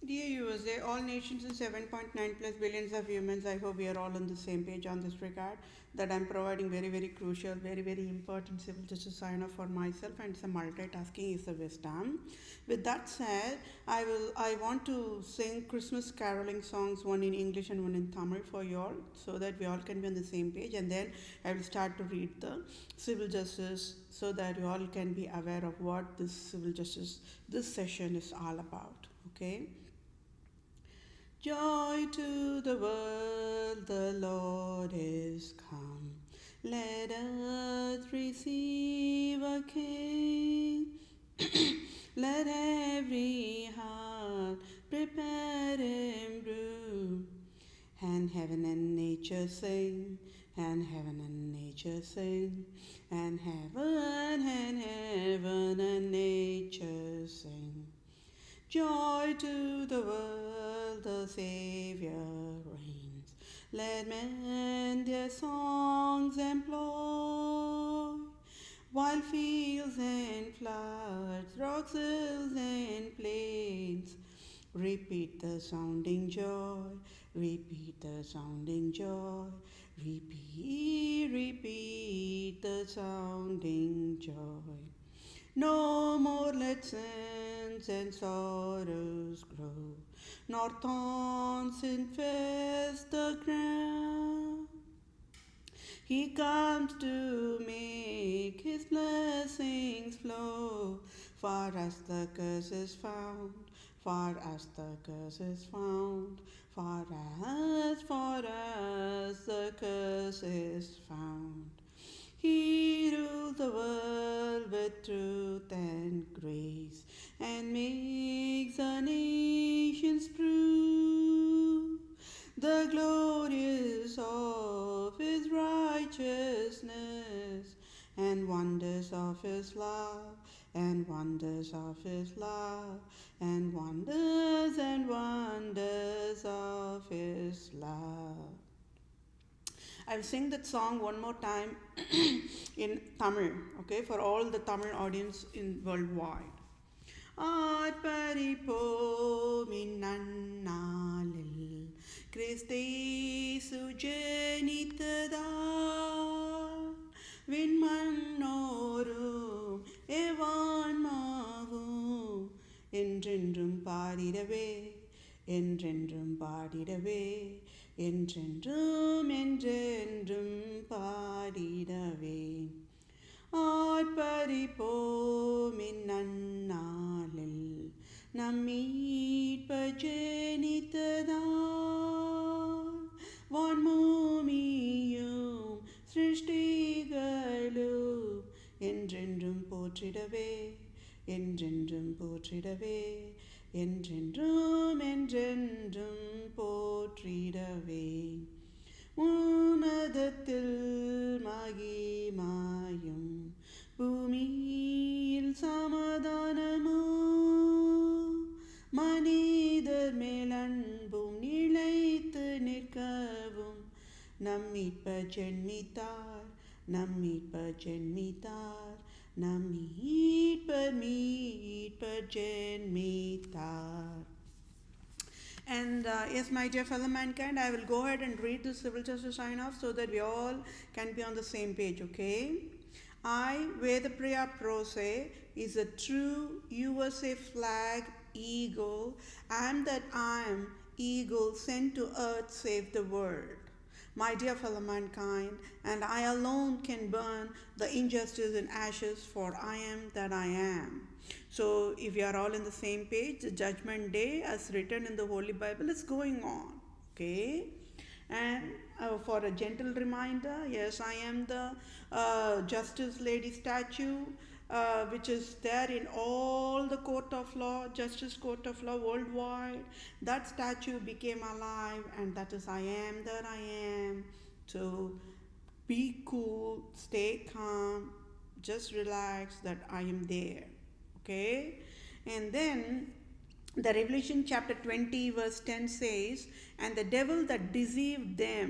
Dear USA, all nations and 7.9 plus billions of humans, I hope we are all on the same page on this regard, that I'm providing very, very crucial, very, very important civil justice sign off for myself, and some multitasking is a wisdom. With that said, I want to sing Christmas caroling songs, one in English and one in Tamil for you all, so that we all can be on the same page, and then I will start to read the civil justice so that you all can be aware of what this civil justice, this session is all about. Okay. Joy to the world, the Lord is come. Let earth receive a King. Let every heart prepare him room. And heaven and nature sing, and heaven and nature sing, and heaven and nature sing. Joy to the world, the Savior reigns. Let men their songs employ, while fields and floods, rocks, hills and plains, repeat the sounding joy, repeat the sounding joy, repeat the sounding joy. No more let sins and sorrows grow, nor thorns infest the ground. He comes to make his blessings flow. For us the curse is found, for us the curse is found, for us the curse is found. He rules the world with truth and grace, and makes the nations prove the glories of his righteousness, and wonders of his love, and wonders of his love, and wonders of his love. I'll sing that song one more time in Tamil, okay, for all the Tamil audience in worldwide. ஆர்ப்பரிப்போமின் நன்னாளில் கிறிஸ்தேசு ஜனித்ததால் விண்மண்ணோரும் எவான்மாவும் என்றென்றும் பாடிடவே, என்றென்றும் பாடிடவே, என்றென்றும் பாடிடவே. ஆர்ப்பரிப்போம் இந்நன்னாளில் நம் மீட்பர் ஜனித்ததால் வான்மூமியும் சிருஷ்டிகளும் என்றென்றும் போற்றிடவே, என்றென்றும் போற்றிடவே, என்றென்றும் போற்றிடவே. உன்னதத்தில் மகிமாயும் பூமியில் சமாதானமும் மனிதர் மேல் அன்பும் நிலைத்து நிற்கவும் நம் மீட்பர் ஜென்மித்தார், நம் மீட்பர் ஜென்மித்தார், நம் மீட்பர் ஜென்மித்தார். And yes, my dear fellow mankind, I will go ahead and read the civil justice sign off so that we all can be on the same page, okay? I, Vethapriya PROSE, is a true USA flag eagle. I am that I am eagle sent to earth save the world. My dear fellow mankind, and I alone can burn the injustice in ashes, for I am that I am. So if you are all in the same page, the judgment day as written in the Holy Bible is going on, okay? And for a gentle reminder, yes, I am the Justice Lady statue, which is there in all the court of law, justice court of law worldwide. That statue became alive, and that is I am that I am. So be cool, stay calm, just relax that I am there, okay? And then the Revelation chapter 20 verse 10 says, and the devil that deceived them,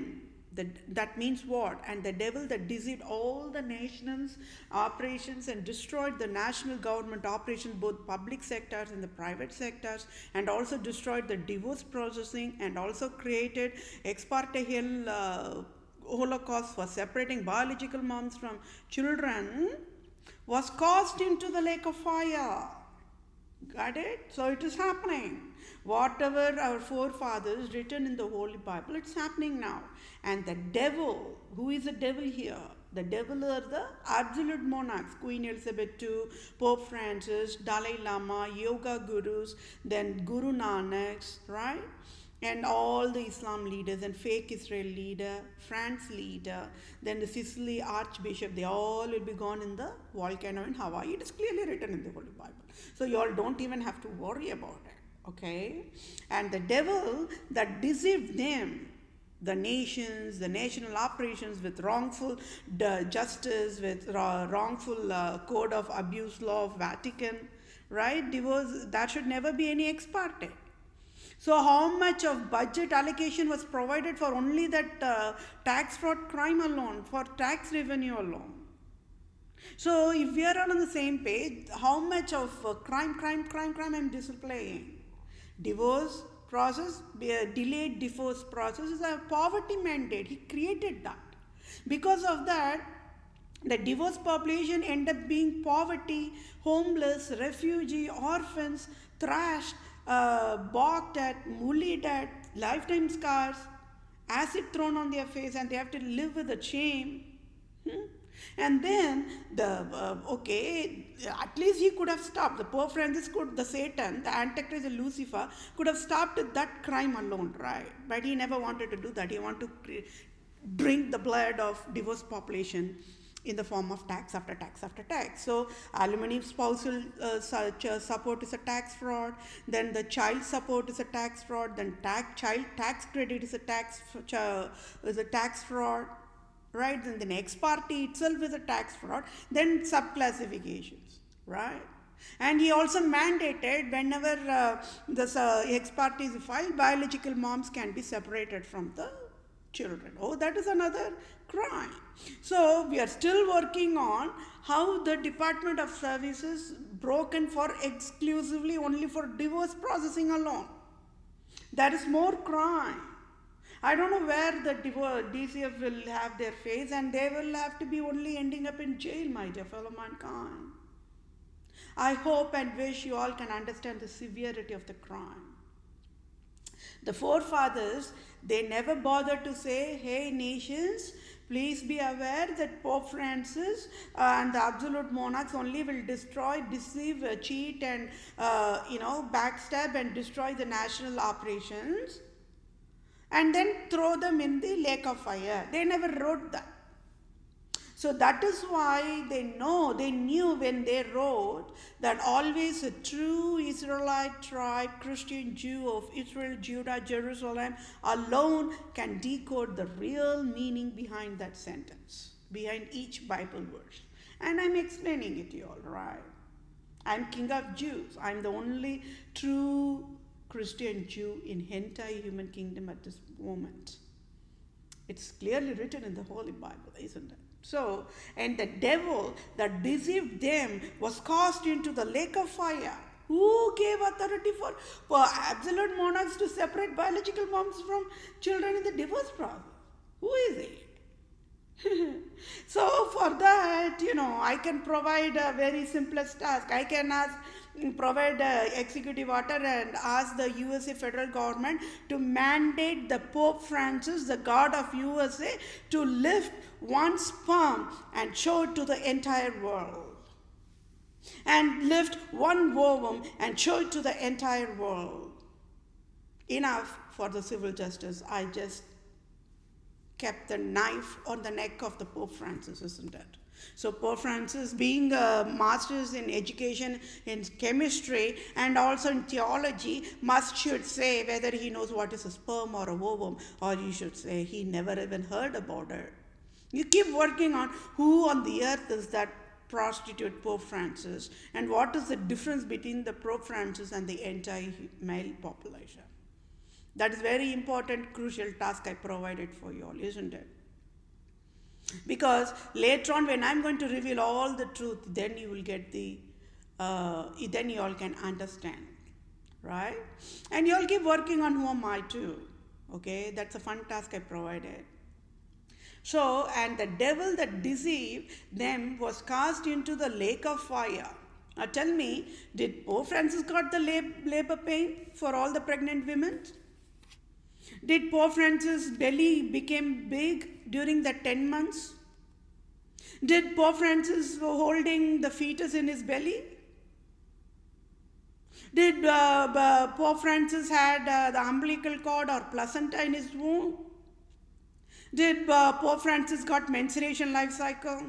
That means what? And the devil that deceived all the nations' operations and destroyed the national government operations, both public sectors and the private sectors, and also destroyed the divorce processing, and also created Exparte Holocaust for separating biological moms from children, was cast into the lake of fire. Got it? So it is happening. Whatever our forefathers written in the Holy Bible, it's happening now. And the devil, who is the devil here? The devil are the absolute monarchs, Queen Elizabeth II, Pope Francis, Dalai Lama, yoga gurus, then Guru Nanaks, right? And all the Islam leaders and fake Israel leader, France leader, then the Sicily Archbishop, they all will be gone in the volcano in Hawaii. It is clearly written in the Holy Bible. So you all don't even have to worry about it, okay? And the devil that deceived them, the nations, the national operations with wrongful justice, with wrongful code of abuse law of Vatican, right? Divorce, that should never be any ex parte. So how much of budget allocation was provided for only that tax fraud crime alone, for tax revenue alone? So if we are all on the same page, how much of crime I'm displaying? Divorce process, delayed divorce process is a poverty mandate. He created that. Because of that, the divorce population end up being poverty, homeless, refugee, orphans, thrashed, balked at, bullied at, lifetime scars, acid thrown on their face, and they have to live with the shame. And then at least he could have stopped. The Pope Francis could, the Satan, the Antichrist, the Lucifer, could have stopped that crime alone, right? But he never wanted to do that. He wanted to drink the blood of divorced population in the form of tax after tax after tax. So alimony spousal support is a tax fraud, then the child support is a tax fraud, then child tax credit is a tax fraud, right? Then the ex parte itself is a tax fraud, then subclassifications, right? And he also mandated whenever this ex parte is filed, biological moms can be separated from the children. Oh, that is another crime. So we are still working on how the Department of Services broken for exclusively only for divorce processing alone. That is more crime. I don't know where the DCF will have their face, and they will have to be only ending up in jail, my dear fellow mankind. I hope and wish you all can understand the severity of the crime. The forefathers, they never bothered to say, hey nations, please be aware that Pope Francis and the absolute monarchs only will destroy, deceive, cheat, and backstab and destroy the national operations, and then throw them in the lake of fire. They never wrote that. So that is why they knew when they wrote that always a true Israelite tribe, Christian Jew of Israel, Judah, Jerusalem alone can decode the real meaning behind that sentence, behind each Bible verse. And I'm explaining it to you all, right? I'm King of Jews. I'm the only true Christian Jew in entire human kingdom at this moment. It's clearly written in the Holy Bible, isn't it? So, and the devil that deceived them was cast into the lake of fire. Who gave authority for absolute monarchs to separate biological moms from children in the divorce process? Who is it? So for that, I can provide a very simplest task. I can provide executive order and ask the USA federal government to mandate the Pope Francis, the God of USA, to lift one sperm and show it to the entire world. And lift one ovum and show it to the entire world. Enough for the civil justice. I just kept the knife on the neck of the Pope Francis, isn't it? So Pope Francis, being a master's in education, in chemistry, and also in theology, should say whether he knows what is a sperm or a ovum, or you should say he never even heard about it. You keep working on who on the earth is that prostitute Pope Francis, and what is the difference between the Pope Francis and the entire male population. That is very important, crucial task I provided for you all, isn't it? Because later on, when I'm going to reveal all the truth, then you will get then you all can understand, right? And you all keep working on who am I too, okay? That's a fun task I provided. So, and the devil that deceived them was cast into the lake of fire. Now tell me, did Pope Francis got the labor pain for all the pregnant women? Did Pope Francis' belly became big during the 10 months? Did Pope Francis holding the fetus in his belly? Did Pope Francis had the umbilical cord or placenta in his womb? Did Pope Francis got menstruation life cycle?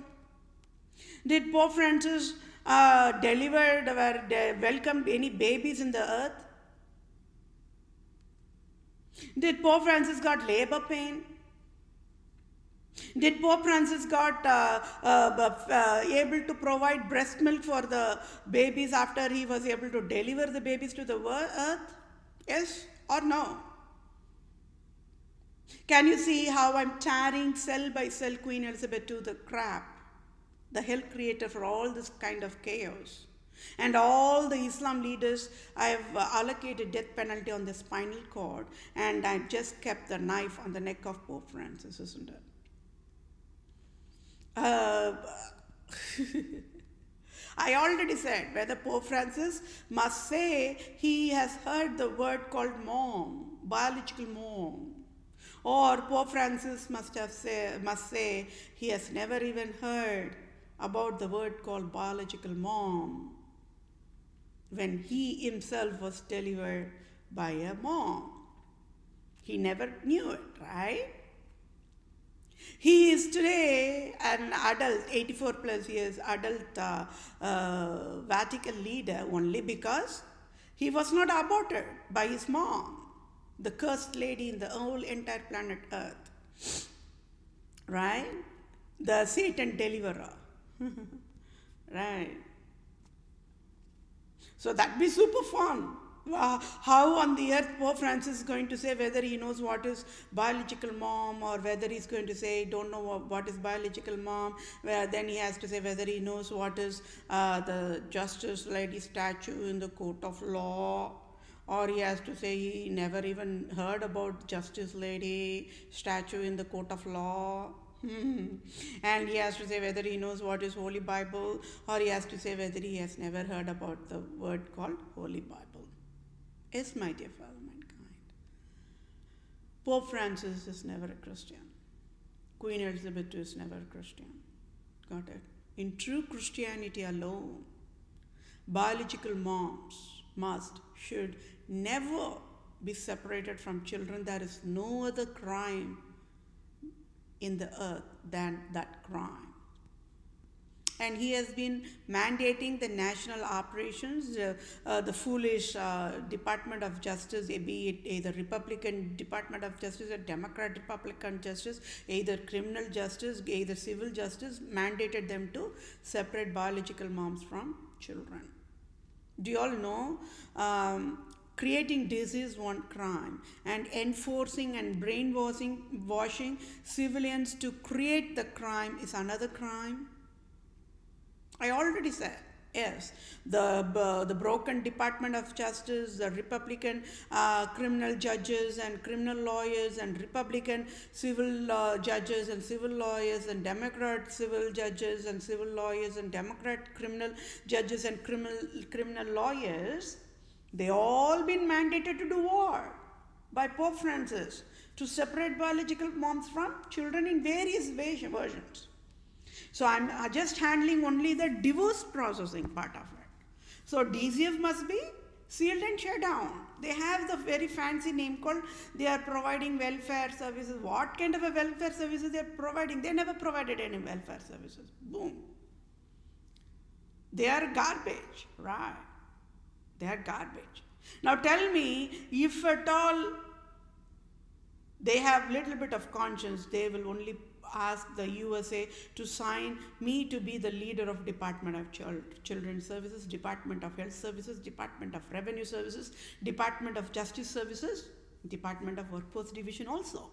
Did Pope Francis delivered or welcomed any babies in the earth? Did Pope Francis got labor pain? Did Pope Francis got able to provide breast milk for the babies after he was able to deliver the babies to the earth? Yes or no? Can you see how I'm tearing cell by cell Queen Elizabeth to the crap? The hell creator for all this kind of chaos. And all the Islam leaders, I have allocated death penalty on the spinal cord, and I just kept the knife on the neck of Pope Francis, isn't it? I already said whether Pope Francis must say he has heard the word called mom, biological mom, or Pope Francis must say he has never even heard about the word called biological mom when he himself was delivered by a mom. He never knew it, right? He is today an adult, 84 plus years, adult Vatican leader only because he was not aborted by his mom, the cursed lady in the whole entire planet Earth, right? The Satan deliverer, right? So that'd be super fun. How on the earth Pope Francis is going to say whether he knows what is biological mom, or whether he's going to say don't know what is biological mom, where then he has to say whether he knows what is the Justice Lady statue in the court of law, or he has to say he never even heard about Justice Lady statue in the court of law. And he has to say whether he knows what is Holy Bible, or he has to say whether he has never heard about the word called Holy Bible. Yes, my dear fellow mankind, Pope Francis is never a Christian. Queen Elizabeth is never a Christian. Got it? In true Christianity alone, biological moms should never be separated from children. There is no other crime in the earth than that crime. And he has been mandating the national operations, the foolish Department of Justice, be it either Republican Department of Justice or Democrat Republican Justice, either criminal justice, either civil justice, mandated them to separate biological moms from children. Do you all know? Creating disease one crime, and enforcing and brainwashing civilians to create the crime is another crime. I already said, yes, the broken Department of Justice, the Republican criminal judges and criminal lawyers, and Republican civil judges and civil lawyers, and Democrat civil judges and civil lawyers, and Democrat criminal judges and criminal lawyers, they all been mandated to do what? By Pope Francis, to separate biological moms from children in various versions. So I'm just handling only the divorce processing part of it. So DCF must be sealed and shut down. They have the very fancy name called, they are providing welfare services. What kind of a welfare services they are providing? They never provided any welfare services. Boom. They are garbage, right? They are garbage. Now tell me, if at all they have little bit of conscience, they will only ask the USA to sign me to be the leader of Department of Children's Services, Department of Health Services, Department of Revenue Services, Department of Justice Services. Department of Workforce Division also.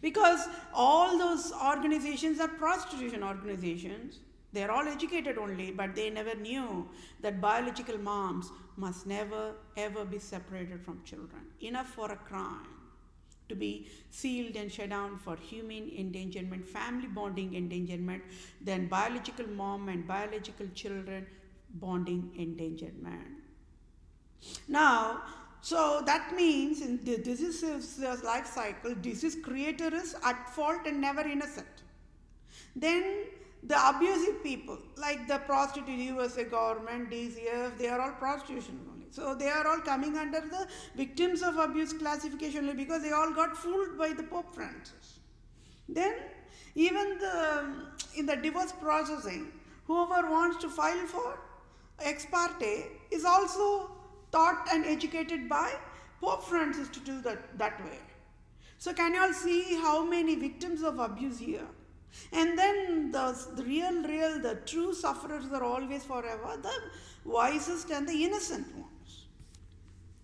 Because all those organizations are prostitution organizations. They are all educated only, but they never knew that biological moms must never ever be separated from children. Enough for a crime to be sealed and shut down for human endangerment, family bonding endangerment, then biological mom and biological children bonding endangerment. Now, so that means in the disease life cycle, disease creator is at fault and never innocent. Then the abusive people, like the Prostitute USA government, DCF, they are all prostitution only. So they are all coming under the victims of abuse classification only because they all got fooled by the Pope Francis. Then even in the divorce processing, whoever wants to file for Exparte is also taught and educated by Pope Francis to do that way. So can you all see how many victims of abuse here? And then the true sufferers are always forever the wisest and the innocent ones.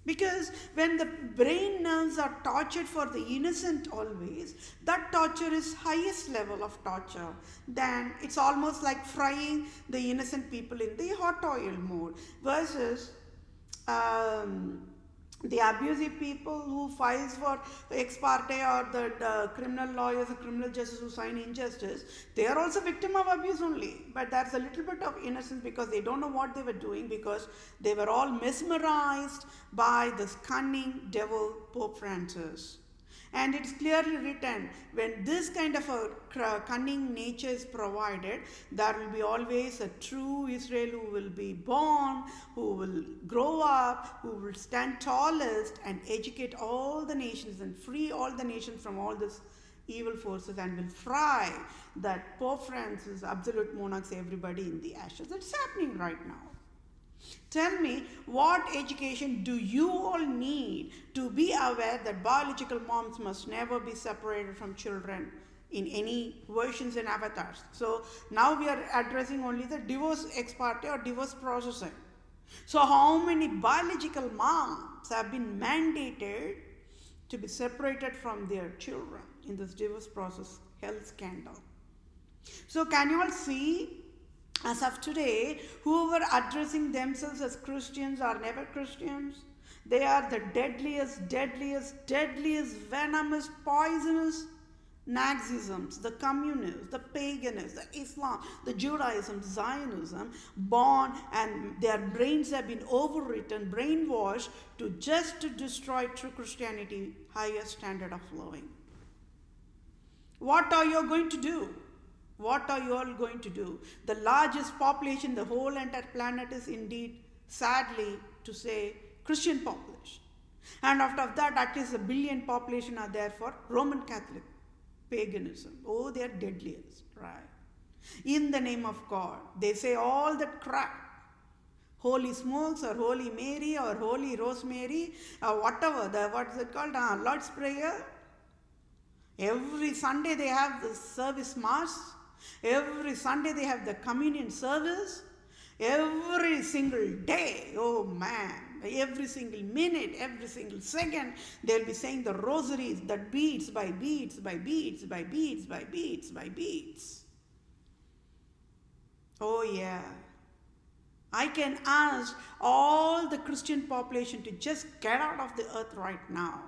Because when the brain nerves are tortured for the innocent always, that torture is highest level of torture. Then it's almost like frying the innocent people in the hot oil mode versus the abusive people who files for ex parte or the criminal lawyers or criminal justice who sign injustice, they are also victim of abuse only. But there's a little bit of innocence because they don't know what they were doing because they were all mesmerized by this cunning devil Pope Francis. And it's clearly written, when this kind of a cunning nature is provided, there will be always a true Israel who will be born, who will grow up, who will stand tallest and educate all the nations and free all the nations from all these evil forces and will fry that Pope Francis, absolute monarchs, everybody in the ashes. It's happening right now. Tell me, what education do you all need to be aware that biological moms must never be separated from children in any versions and avatars? So now we are addressing only the divorce ex parte or divorce processing. So how many biological moms have been mandated to be separated from their children in this divorce process health scandal? So can you all see? As of today, whoever addressing themselves as Christians are never Christians. They are the deadliest, venomous, poisonous Nazisms, the communists, the paganists, the Islam, the Judaism, Zionism, born and their brains have been overwritten, brainwashed to destroy true Christianity, highest standard of living. What are you going to do? What are you all going to do? The largest population, the whole entire planet is indeed, sadly to say, Christian population. And after that, at least 1 billion population are there for Roman Catholic paganism. Oh, they are deadliest, right? In the name of God, they say all that crap. Holy Smokes or Holy Mary or Holy Rosemary or whatever, what's it called? Lord's Prayer. Every Sunday they have the service mass. Every Sunday they have the communion service. Every single day, oh man, every single minute, every single second, they'll be saying the rosaries that beats by beats by beats by beats by beats by beats. Oh yeah. I can ask all the Christian population to just get out of the earth right now.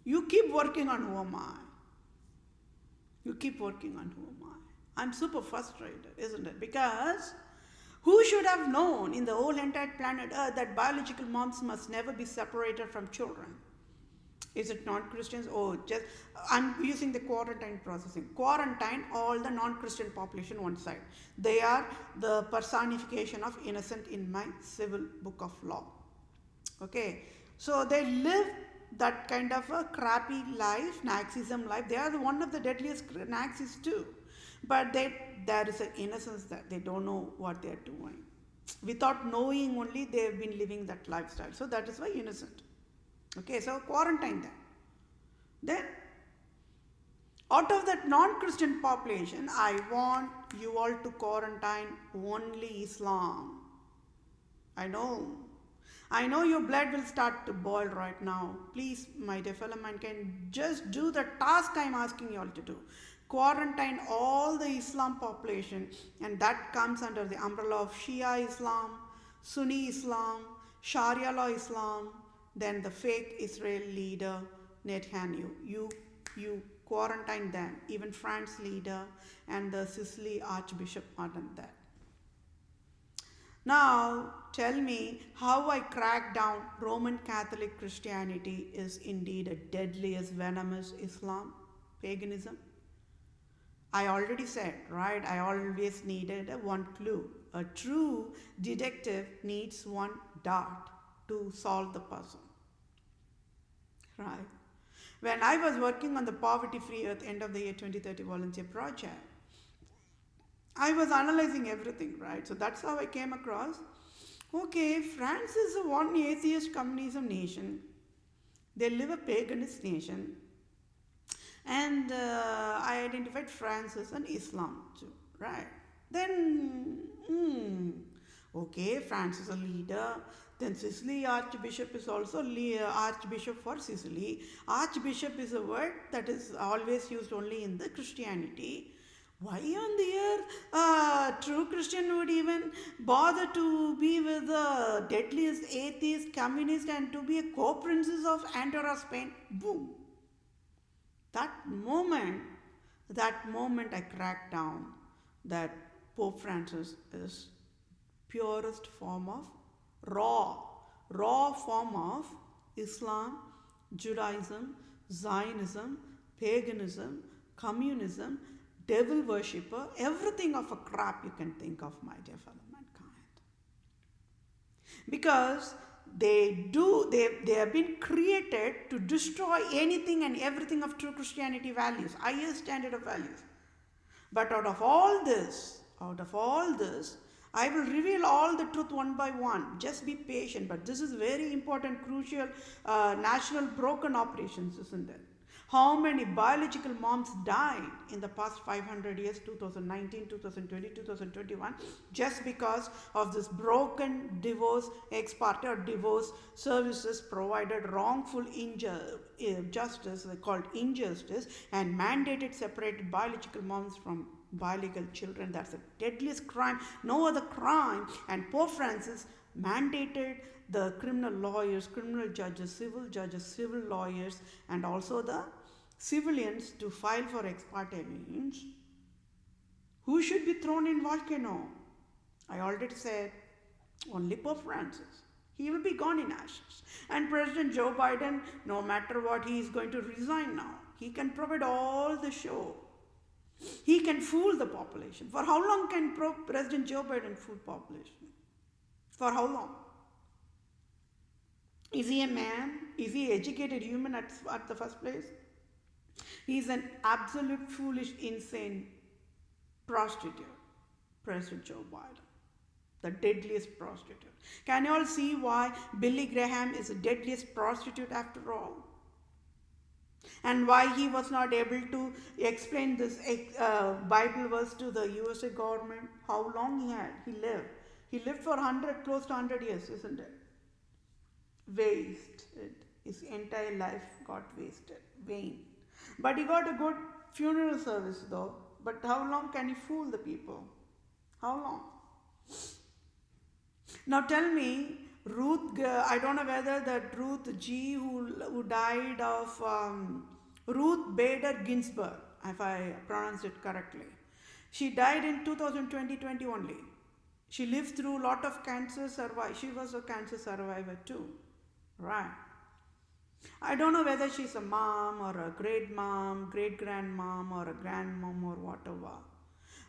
You keep working on who am I? You keep working on who am I? I'm super frustrated, isn't it? Because who should have known in the whole entire planet Earth that biological moms must never be separated from children? Is it non-Christians? Oh, just I'm using the quarantine processing. Quarantine all the non-Christian population one side. They are the personification of innocent in my civil book of law. Okay, so they live that kind of a crappy life, Nazism life. They are one of the deadliest Nazis too. But there is an innocence that they don't know what they are doing. Without knowing only, they have been living that lifestyle. So that is why innocent. Okay, so quarantine them. Then, out of that non-Christian population, I want you all to quarantine only Islam. I know. I know your blood will start to boil right now. Please, my dear fellow mankind, just do the task I'm asking you all to do. Quarantine all the Islam population, and that comes under the umbrella of Shia Islam, Sunni Islam, Sharia law Islam, then the fake Israel leader Netanyahu. You quarantine them, even France leader and the Sicily Archbishop are done that. Now tell me how I crack down Roman Catholic Christianity is indeed a deadliest venomous Islam, paganism. I already said, right? I always needed one clue. A true detective needs one dart to solve the puzzle, right? When I was working on the Poverty-Free Earth End of the Year 2030 volunteer project, I was analyzing everything, right? So that's how I came across, okay, France is a one atheist communism nation. They live a paganist nation. And I identified France as an Islam too, right? Then, okay, France is a leader. Then Sicily Archbishop is also Archbishop for Sicily. Archbishop is a word that is always used only in the Christianity. Why on the earth true Christian would even bother to be with the deadliest atheist, communist, and to be a co-princess of Andorra, Spain? Boom. That moment I cracked down that Pope Francis is purest form of raw form of Islam, Judaism, Zionism, paganism, communism, devil worshipper, everything of a crap you can think of, my dear fellow mankind. Because they have been created to destroy anything and everything of true Christianity values, highest standard of values. But out of all this, I will reveal all the truth one by one. Just be patient. But this is very important, crucial, national broken operations, isn't it? How many biological moms died in the past 500 years, 2019, 2020, 2021, just because of this broken divorce, Exparte or divorce services provided wrongful justice, they called injustice, and mandated separated biological moms from biological children. That's the deadliest crime, no other crime. And Pope Francis mandated the criminal lawyers, criminal judges, civil lawyers, and also the civilians to file for ex parte means who should be thrown in volcano? I already said only Pope Francis. He will be gone in ashes. And President Joe Biden, no matter what, he is going to resign now. He can provide all the show. He can fool the population. For how long can President Joe Biden fool population? For how long? Is he a man? Is he an educated human at the first place? He is an absolute foolish, insane prostitute, President Joe Biden, the deadliest prostitute. Can you all see why Billy Graham is the deadliest prostitute after all? And why he was not able to explain this Bible verse to the USA government? How long he lived? He lived for close to 100 years, isn't it? Wasted. His entire life got wasted, vain. But he got a good funeral service though. But how long can he fool the people? How long? Now tell me, Ruth, I don't know whether that Ruth G who died of Ruth Bader Ginsburg, if I pronounced it correctly. She died in 2020 only. She lived through a lot of cancer, she was a cancer survivor too, right? I don't know whether she's a mom or a great mom, great grandmom or a grandmom or whatever.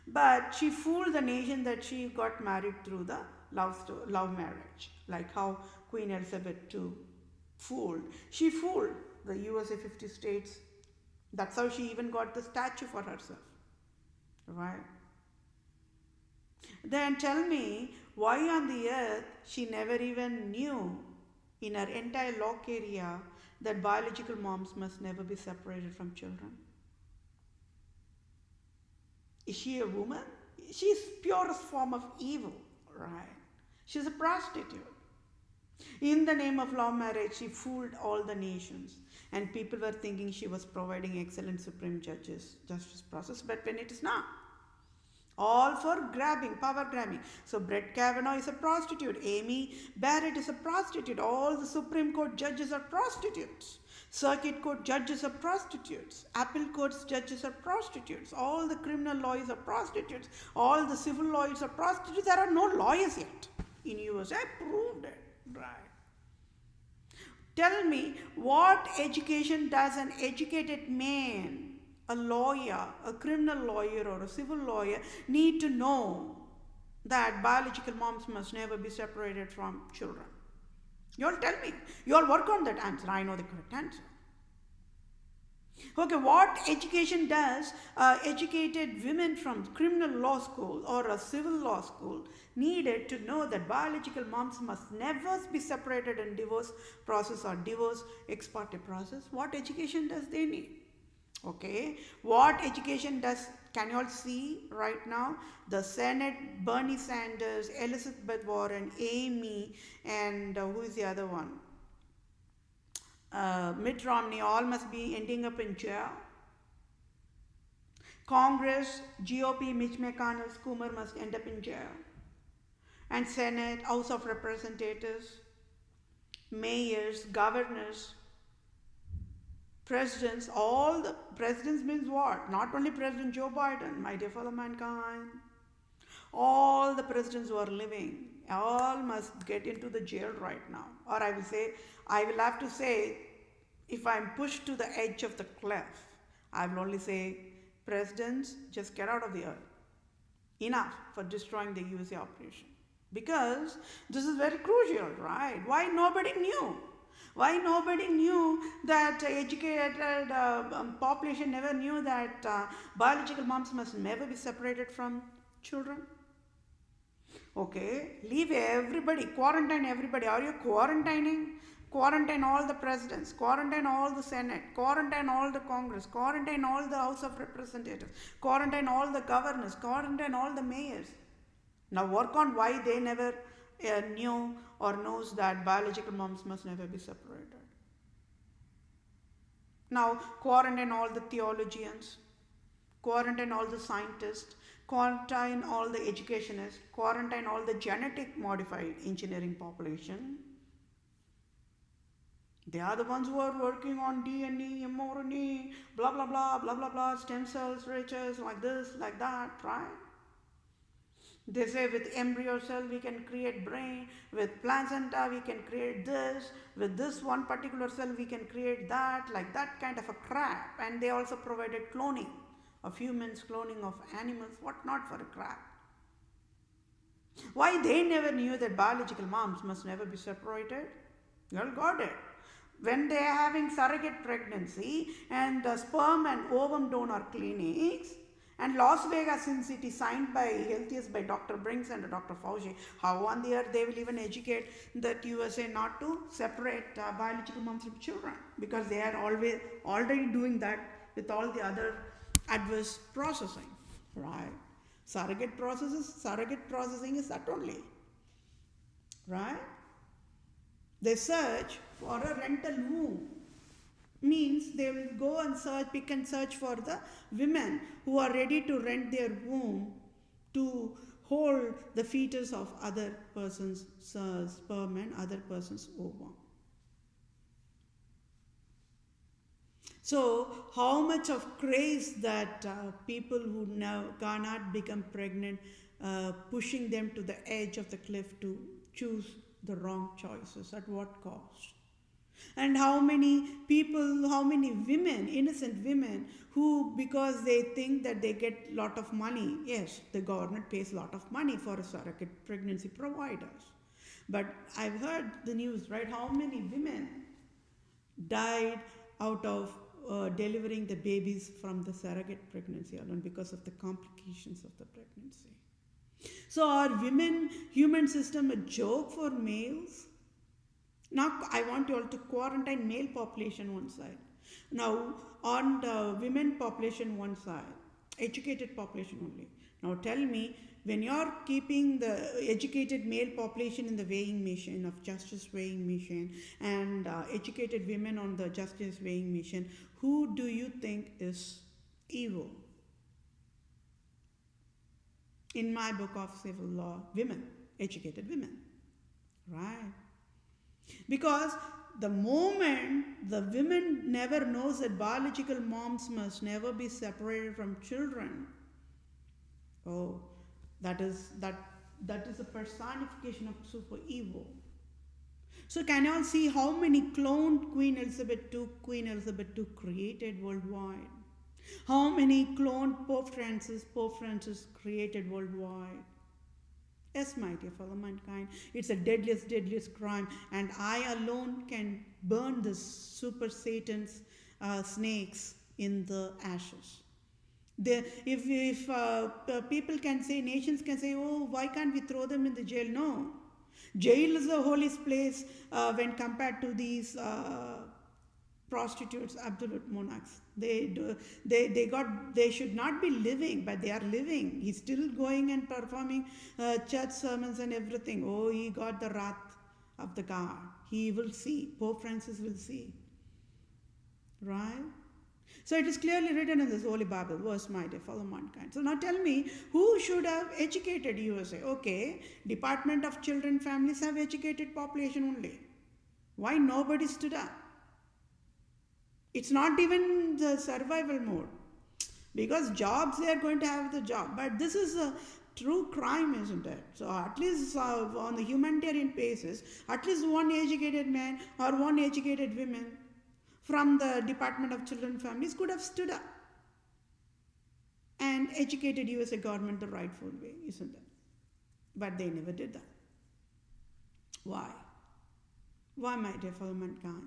But she fooled the nation that she got married through the love marriage, like how Queen Elizabeth II fooled. She fooled the USA 50 states. That's how she even got the statue for herself, right? Then tell me, why on the earth she never even knew in her entire law career that biological moms must never be separated from children? Is she a woman? She's purest form of evil, right? She's a prostitute. In the name of love marriage, she fooled all the nations. And people were thinking she was providing excellent supreme justice process, but when it is not. All for grabbing, power grabbing. So Brett Kavanaugh is a prostitute. Amy Barrett is a prostitute. All the Supreme Court judges are prostitutes. Circuit Court judges are prostitutes. Appeal Court's judges are prostitutes. All the criminal lawyers are prostitutes. All the civil lawyers are prostitutes. There are no lawyers yet in US. I proved it. Right. Tell me, what education does an educated man, a lawyer, a criminal lawyer or a civil lawyer need to know that biological moms must never be separated from children? You all tell me. You all work on that answer. I know the correct answer. Okay, what education does educated women from criminal law school or a civil law school needed to know that biological moms must never be separated in divorce process or divorce ex parte process? What education does they need? Okay, what education does, can you all see right now? The Senate, Bernie Sanders, Elizabeth Warren, Amy, and who is the other one? Mitt Romney, all must be ending up in jail. Congress, GOP, Mitch McConnell, Schumer must end up in jail. And Senate, House of Representatives, mayors, governors, presidents, all the presidents means what? Not only President Joe Biden, my dear fellow mankind. All the presidents who are living, all must get into the jail right now. Or I will have to say, if I'm pushed to the edge of the cliff, I will only say, presidents, just get out of the earth. Enough for destroying the USA operation. Because this is very crucial, right? Why nobody knew? Why nobody knew that educated population never knew that biological moms must never be separated from children? Okay, leave everybody, quarantine everybody. Are you quarantining? Quarantine all the presidents, quarantine all the Senate, quarantine all the Congress, quarantine all the House of Representatives, quarantine all the governors, quarantine all the mayors. Now work on why they never knew or knows that biological moms must never be separated. Now quarantine all the theologians, quarantine all the scientists, quarantine all the educationists, quarantine all the genetic modified engineering population. They are the ones who are working on DNA, mRNA, blah, blah, blah, blah, blah, blah, stem cells, riches, like this, like that, right? They say with embryo cell we can create brain, with placenta we can create this, with this one particular cell we can create that, like that kind of a crap. And they also provided cloning of humans, cloning of animals, what not for a crap. Why they never knew that biological moms must never be separated? You all got it. When they are having surrogate pregnancy and the sperm and ovum donor clinics, and Las Vegas Sin City signed by Healthiest by Dr. Brinks and Dr. Fauci, how on the earth they will even educate that USA not to separate biological moms from children, because they are already doing that with all the other adverse processing, right? Surrogate processing is that only, right? They search for a rental womb. Means they will go and pick and search for the women who are ready to rent their womb to hold the fetus of other person's sperm and other person's ovum. So how much of craze that people who now cannot become pregnant, pushing them to the edge of the cliff to choose the wrong choices, at what cost? And how many people, how many women, innocent women, who because they think that they get lot of money, yes, the government pays a lot of money for surrogate pregnancy providers. But I've heard the news, right, how many women died out of delivering the babies from the surrogate pregnancy alone because of the complications of the pregnancy. So are human system a joke for males? Now I want you all to quarantine male population one side. Now on the women population one side, educated population only. Now tell me, when you're keeping the educated male population in the weighing machine of justice weighing machine and educated women on the justice weighing machine, who do you think is evil? In my book of civil law, women, educated women, right? Because the moment the women never knows that biological moms must never be separated from children, oh, that is a personification of super evil. So can you all see how many cloned Queen Elizabeth II created worldwide? How many cloned Pope Francis created worldwide? Yes, my dear fellow mankind, it's a deadliest crime, and I alone can burn the super Satan's snakes in the ashes. If people can say, nations can say, oh, why can't we throw them in the jail? No. Jail is the holiest place when compared to these prostitutes, absolute monarchs. They should not be living, but they are living. He's still going and performing church sermons and everything. Oh, he got the wrath of the God. He will see. Pope Francis will see. Right? So it is clearly written in this Holy Bible, verse my dear fellow mankind. So now tell me, who should have educated USA? Okay, Department of Children Families have educated population only. Why nobody stood up? It's not even the survival mode. Because jobs, they are going to have the job. But this is a true crime, isn't it? So at least on the humanitarian basis, at least one educated man or one educated woman from the Department of Children Families could have stood up and educated USA government the rightful way, isn't it? But they never did that. Why? Why, my dear fellow mankind?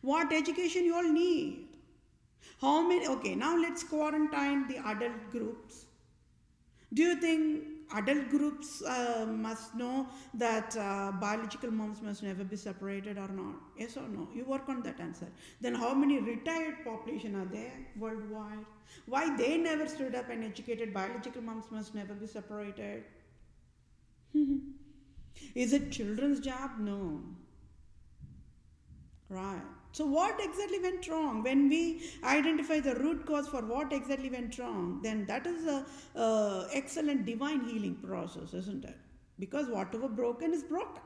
What education you all need? How many? Okay, now let's quarantine the adult groups. Do you think adult groups must know that biological moms must never be separated or not? Yes or no? You work on that answer. Then how many retired population are there worldwide? Why they never stood up and educated biological moms must never be separated? Is it children's job? No. Right. So what exactly went wrong? When we identify the root cause for what exactly went wrong, then that is a excellent divine healing process, isn't it? Because whatever broken is broken.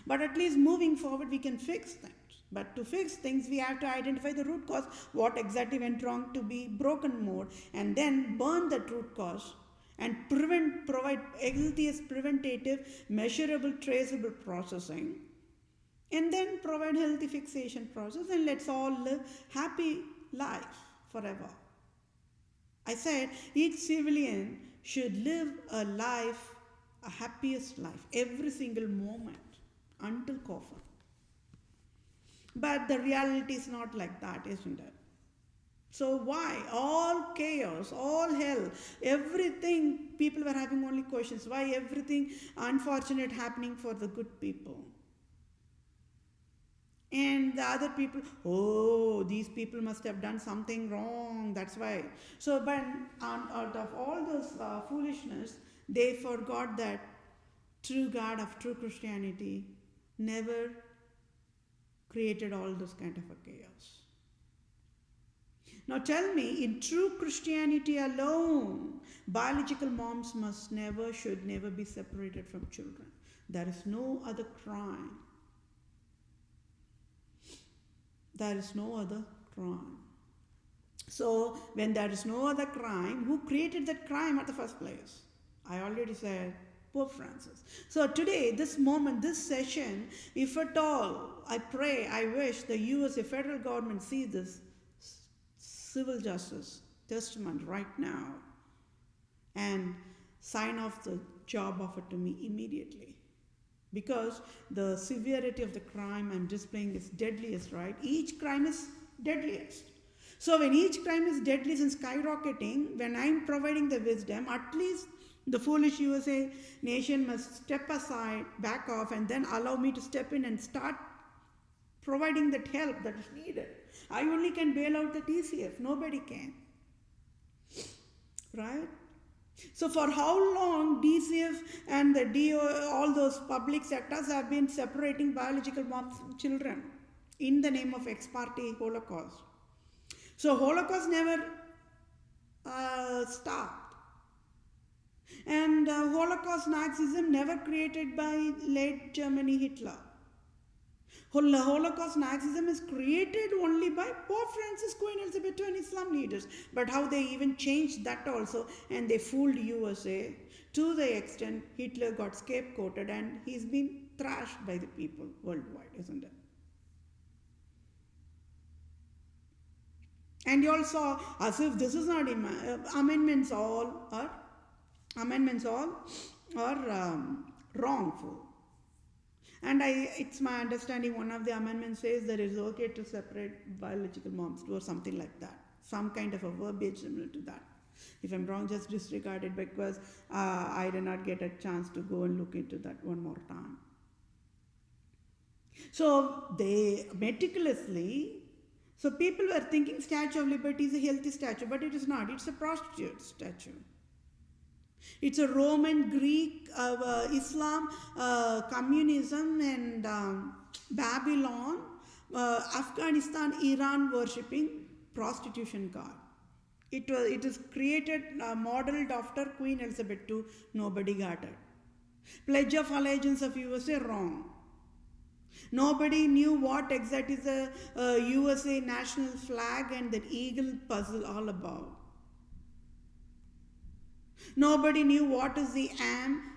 But at least moving forward, we can fix things. But to fix things, we have to identify the root cause, what exactly went wrong to be broken mode, and then burn that root cause and provide healthiest preventative, measurable, traceable processing. And then provide healthy fixation process, and let's all live happy life forever. I said each civilian should live a life, a happiest life, every single moment until coffin. But the reality is not like that, isn't it? So why? All chaos, all hell, everything, people were having only questions. Why everything unfortunate happening for the good people? And the other people, oh, these people must have done something wrong, that's why. So, but out of all those foolishness, they forgot that true God of true Christianity never created all this kind of a chaos. Now tell me, in true Christianity alone, biological moms should never be separated from children. There is no other crime. There is no other crime. So, when there is no other crime, who created that crime at the first place? I already said Pope Francis. So today, this moment, this session, if at all, I pray, I wish the USA federal government see this civil justice testament right now and sign off the job offer to me immediately. Because the severity of the crime I'm displaying is deadliest, right? Each crime is deadliest. So when each crime is deadliest and skyrocketing, when I'm providing the wisdom, at least the foolish USA nation must step aside, back off, and then allow me to step in and start providing that help that is needed. I only can bail out the TCF. Nobody can. Right? So for how long DCF and the DO, all those public sectors have been separating biological moms from children in the name of Exparte Holocaust. So Holocaust never stopped. And Holocaust Nazism never created by late Germany Hitler. Holocaust Nazism is created only by Pope Francis, Queen Elizabeth II and Islam leaders. But how they even changed that also, and they fooled USA to the extent Hitler got scapegoated and he's been thrashed by the people worldwide, isn't it? And you all saw as if this is not amendments all are wrongful. And it's my understanding one of the amendments says that it is okay to separate biological moms or something like that. Some kind of a verbiage similar to that. If I'm wrong, just disregard it because I did not get a chance to go and look into that one more time. So they meticulously, so people were thinking Statue of Liberty is a healthy statue, but it is not. It's a prostitute statue. It's a Roman, Greek, Islam, communism and Babylon, Afghanistan, Iran worshipping prostitution god. It is created, modeled after Queen Elizabeth II. Nobody got it. Pledge of Allegiance of USA, wrong. Nobody knew what exactly is the USA national flag and that eagle puzzle all about. Nobody knew what is the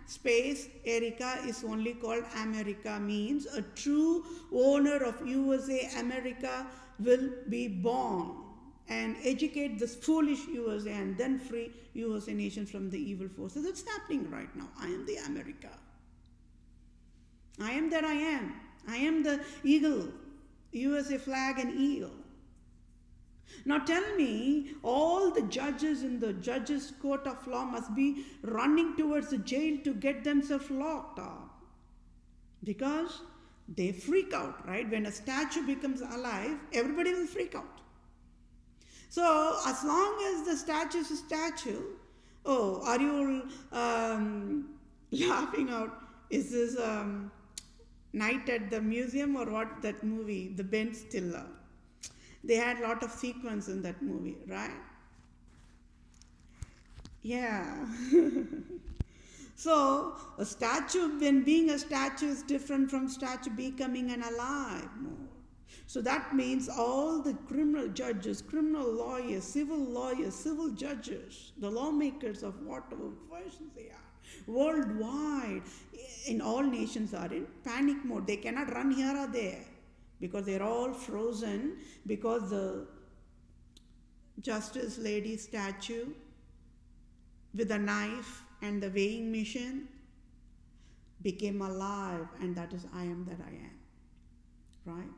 space Erica is only called America means. A true owner of USA America will be born and educate this foolish USA and then free USA nation from the evil forces. It's happening right now. I am the America. I am that I am. I am the eagle, USA flag and eagle. Now tell me, all the judges in the judges' court of law must be running towards the jail to get themselves locked up. Because they freak out, right? When a statue becomes alive, everybody will freak out. So as long as the statue is a statue, oh, are you laughing out? Is this Night at the Museum or what, that movie, the Ben Stiller? They had a lot of sequence in that movie, right? Yeah. So a statue, when being a statue, is different from statue becoming an alive more. So that means all the criminal judges, criminal lawyers, civil judges, the lawmakers of whatever versions they are, worldwide, in all nations are in panic mode. They cannot run here or there, because they're all frozen, because the Justice Lady statue with a knife and the weighing machine became alive, and that is I am that I am, right?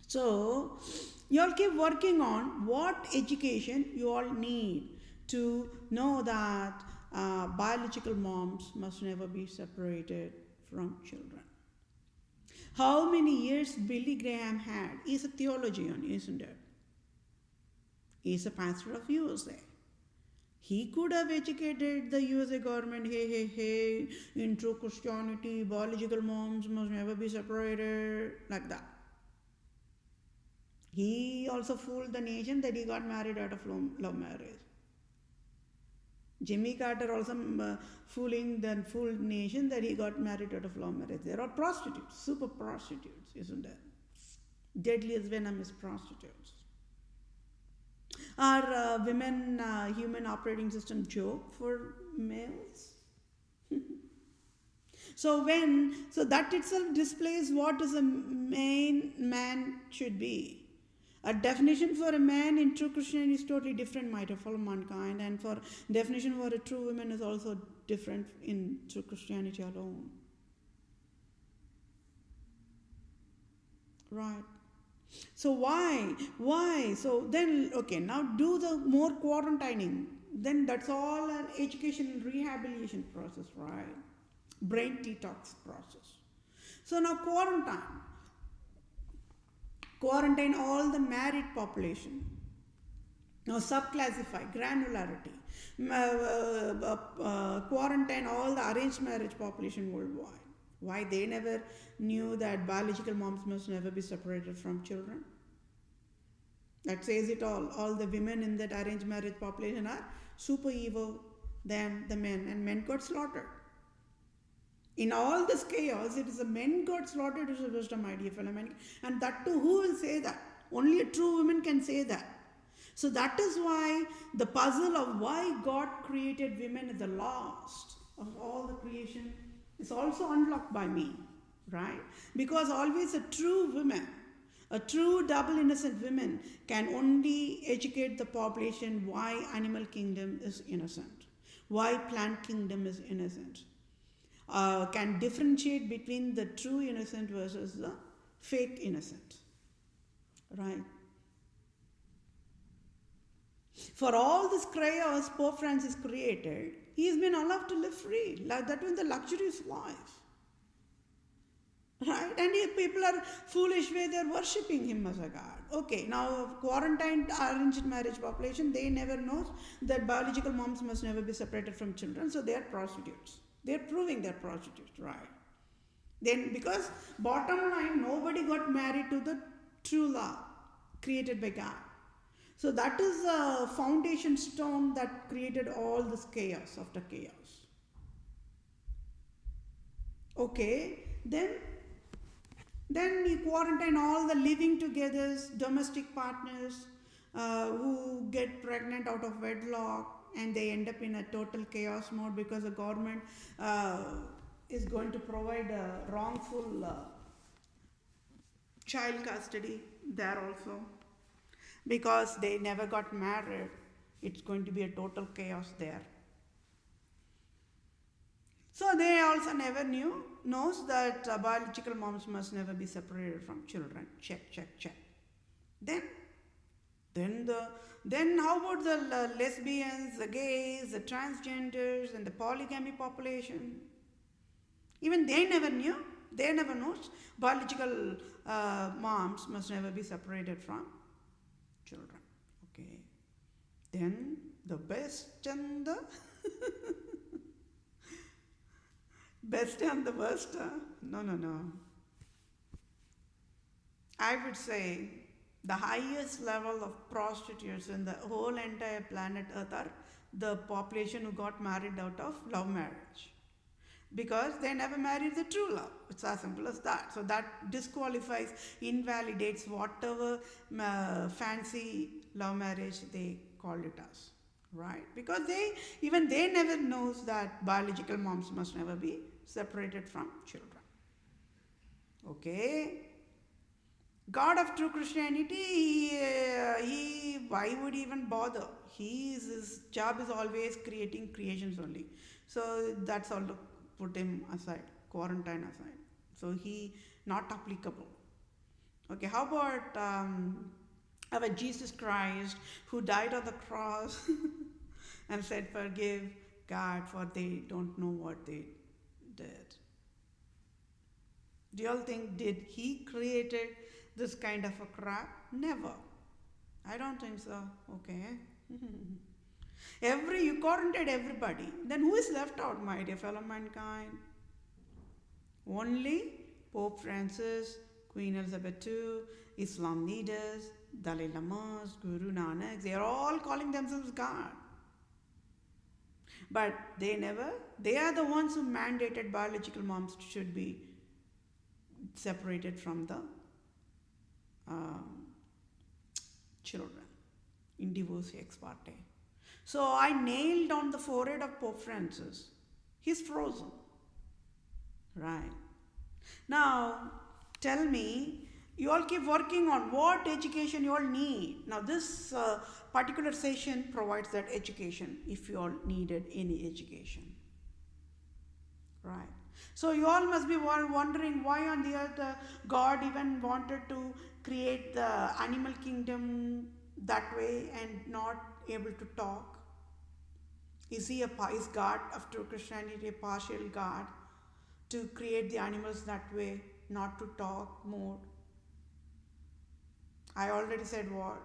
So you all keep working on what education you all need to know that biological moms must never be separated from children. How many years Billy Graham had? He's a theologian, isn't it? He's a pastor of USA. He could have educated the USA government, hey, in true Christianity, biological moms must never be separated, like that. He also fooled the nation that he got married out of love marriage. Jimmy Carter also fooled the nation that he got married out of love marriage. There are prostitutes, super prostitutes, isn't there? Deadliest venomous prostitutes. Are women human operating system joke for males? So that itself displays what is a man should be. A definition for a man in true Christianity is totally different, might have follow mankind, and for definition for a true woman is also different in true Christianity alone. Right. So why? So then, okay, now do the more quarantining. Then that's all an education and rehabilitation process, right? Brain detox process. So now quarantine all the married population. Now subclassify, granularity, quarantine all the arranged marriage population worldwide. Why? They never knew that biological moms must never be separated from children. That says it all. All the women in that arranged marriage population are super evil than the men, and men got slaughtered. In all this chaos, it is the men got slaughtered is the wisdom, my dear fellow man. And that too, who will say that? Only a true woman can say that. So that is why the puzzle of why God created women at the last of all the creation is also unlocked by me, right? Because always a true woman, a true double innocent woman can only educate the population why animal kingdom is innocent, why plant kingdom is innocent, can differentiate between the true innocent versus the fake innocent, right? For all this chaos Pope Francis created, he has been allowed to live free. That was the luxurious life. Right? And if people are foolish way, they are worshipping him as a god. Okay, now quarantined arranged marriage population, they never know that biological moms must never be separated from children, so they are prostitutes. They are proving they are prostitutes, right? Then because bottom line, nobody got married to the true love created by God. So that is the foundation stone that created all this chaos after chaos. Okay, then you quarantine all the living togethers, domestic partners who get pregnant out of wedlock, and they end up in a total chaos mode because the government is going to provide a wrongful child custody there also. Because they never got married, it's going to be a total chaos there. So they also never knows that biological moms must never be separated from children. Check. Then how about the lesbians, the gays, the transgenders, and the polygamy population? Even they never knew. They never knows biological moms must never be separated from children. Okay. Then the best and the best and the worst. No. I would say the highest level of prostitutes in the whole entire planet Earth are the population who got married out of love marriage. Because they never married the true love. It's as simple as that. So that disqualifies, invalidates whatever fancy love marriage they called it as, right? Because they never knows that biological moms must never be separated from children. Okay? God of true Christianity, he why would he even bother? His job is always creating creations only. So that's all. Put him aside, quarantine aside. So he not applicable. Okay, how about our Jesus Christ who died on the cross and said, "Forgive God, for they don't know what they did." Do you all think did he created this kind of a crap? Never. I don't think so. Okay. You quarantined everybody. Then who is left out, my dear fellow mankind? Only Pope Francis, Queen Elizabeth II, Islam leaders, Dalai Lamas, Guru Nanak. They are all calling themselves God. But they are the ones who mandated biological moms should be separated from the children in divorce exparte. So I nailed on the forehead of Pope Francis. He's frozen. Right. Now, tell me, you all keep working on what education you all need. Now, this particular session provides that education if you all needed any education. Right. So you all must be wondering why on the earth God even wanted to create the animal kingdom that way and not able to talk. Is God of true Christianity a partial God to create the animals that way, not to talk more? I already said what?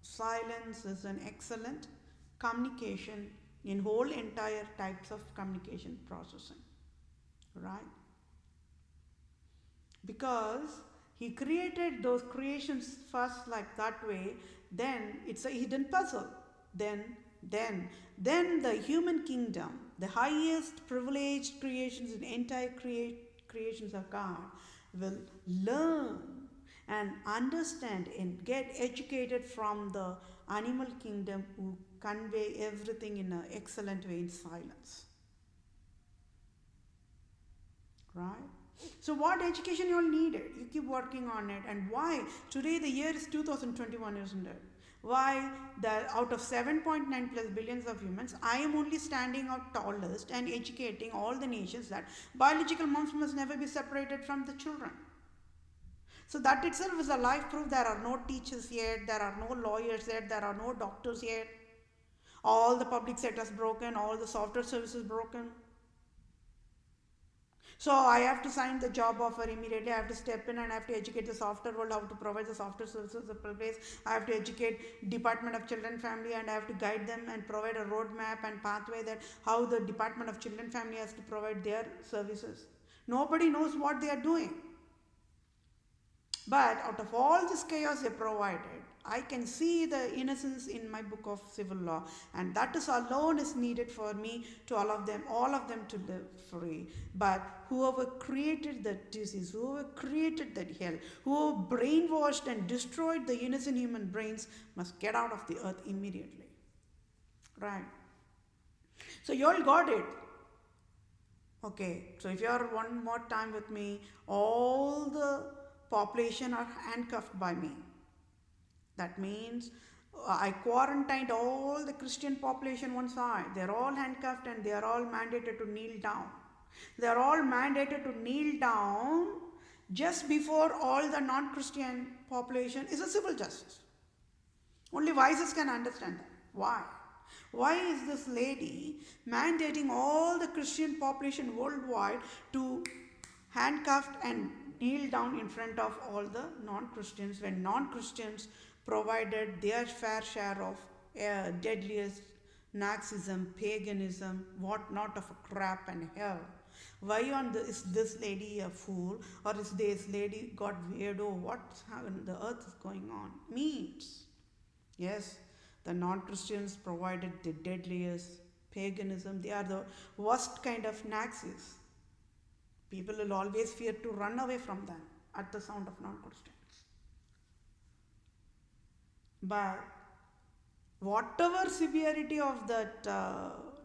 silence is an excellent communication in whole entire types of communication processing, right? Because he created those creations first like that way, then it's a hidden puzzle. Then the human kingdom, the highest privileged creations in entire creations of God, will learn and understand and get educated from the animal kingdom, who convey everything in an excellent way in silence. Right? So what education you all needed? You keep working on it. And why? Today the year is 2021, isn't it? Why out of 7.9 plus billions of humans, I am only standing out tallest and educating all the nations that biological moms must never be separated from the children. So that itself is a life proof. There are no teachers yet, there are no lawyers yet, there are no doctors yet. All the public sector is broken, all the software services broken. So I have to sign the job offer immediately. I have to step in and I have to educate the software world how to provide the software services in place. I have to educate Department of Children Family, and I have to guide them and provide a roadmap and pathway that how the Department of Children Family has to provide their services. Nobody knows what they are doing. But out of all this chaos they provided, I can see the innocence in my book of civil law, and that is alone is needed for me to all of them to live free. But whoever created that disease, whoever created that hell, whoever brainwashed and destroyed the innocent human brains must get out of the earth immediately. Right? So you all got it. Okay, so if you are one more time with me, all the population are handcuffed by me. That means I quarantined all the Christian population one side. They're all handcuffed and they are all mandated to kneel down. They're all mandated to kneel down just before all the non-Christian population is a civil justice. Only vices can understand that. Why? Why is this lady mandating all the Christian population worldwide to handcuffed and kneel down in front of all the non-Christians, when non-Christians provided their fair share of deadliest Nazism, paganism, what not of a crap and hell? Why is this lady a fool, or is this lady got weirdo? What's in the earth is going on? Means, yes, the non-Christians provided the deadliest paganism. They are the worst kind of Nazis. People will always fear to run away from them at the sound of non-Christians. But whatever severity of that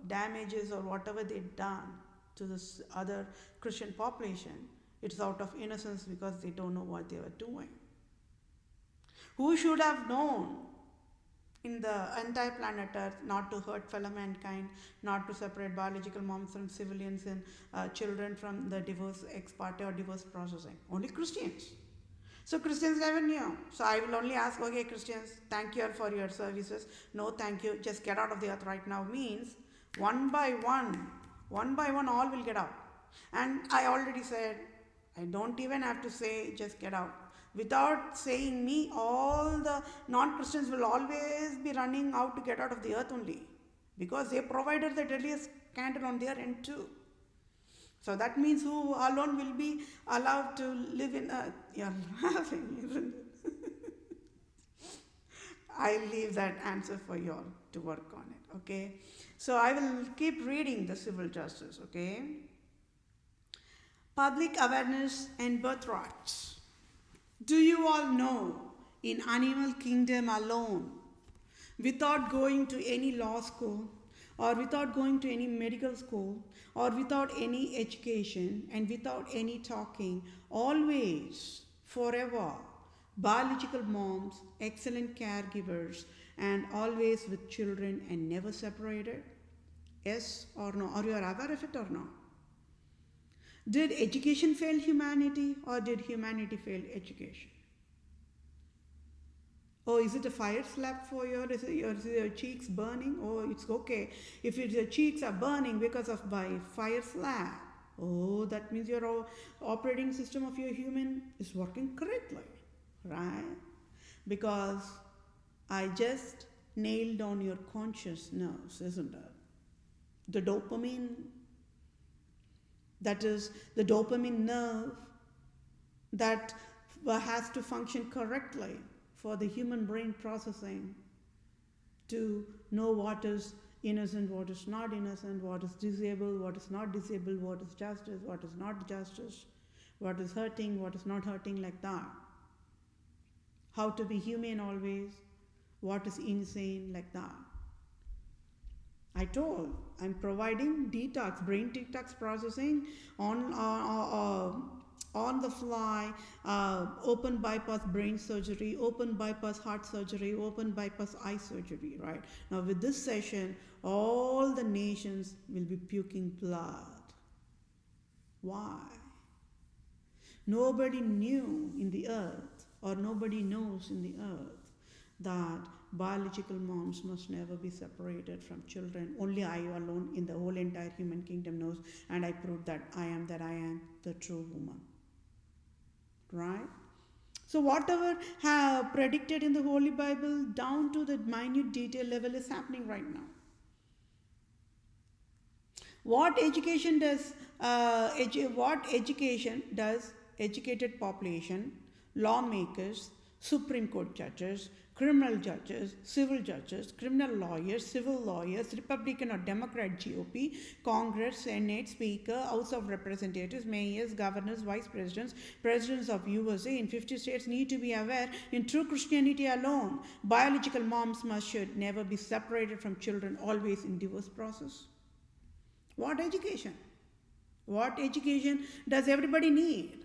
damages or whatever they've done to this other Christian population, it's out of innocence because they don't know what they were doing. Who should have known in the entire planet Earth not to hurt fellow mankind, not to separate biological moms from civilians and children from the divorce Exparte or divorce processing? Only Christians. So Christians never knew. So I will only ask, okay, Christians, thank you all for your services. No, thank you. Just get out of the earth right now. Means one by one, all will get out. And I already said, I don't even have to say, just get out. Without saying me, all the non-Christians will always be running out to get out of the earth only. Because they provided the deadliest candle on their end too. So that means who alone will be allowed to live in earth? You're laughing, isn't it? I leave that answer for you all to work on it, okay? So I will keep reading the civil justice, okay? Public awareness and birthrights. Do you all know in animal kingdom alone, without going to any law school or without going to any medical school or without any education and without any talking, always, forever, biological moms, excellent caregivers, and always with children and never separated? Yes or no? Are you aware of it or no? Did education fail humanity or did humanity fail education? Oh, is it a fire slap for you? Is your cheeks burning? Oh, it's okay. If your cheeks are burning because of by fire slap, oh, that means your operating system of your human is working correctly, right? Because I just nailed on your conscious nerves, isn't it? The dopamine, that is the dopamine nerve that has to function correctly for the human brain processing to know what is innocent, what is not innocent, what is disabled, what is not disabled, what is justice, what is not justice, what is hurting, what is not hurting, like that. How to be humane always, what is insane, like that. I told, I'm providing detox, brain detox processing on the fly, open bypass brain surgery, open bypass heart surgery, open bypass eye surgery, right? Now with this session, all the nations will be puking blood. Why? Nobody knew in the earth, or nobody knows in the earth, that biological moms must never be separated from children. Only I alone in the whole entire human kingdom knows, and I proved that I am the true woman. Right? So whatever predicted in the Holy Bible down to the minute detail level is happening right now. What education does educated population, lawmakers, Supreme Court judges, criminal judges, civil judges, criminal lawyers, civil lawyers, Republican or Democrat GOP, Congress, Senate, Speaker, House of Representatives, mayors, governors, vice presidents, presidents of USA in 50 states need to be aware in true Christianity alone, biological moms should never be separated from children, always in divorce process. What education? What education does everybody need?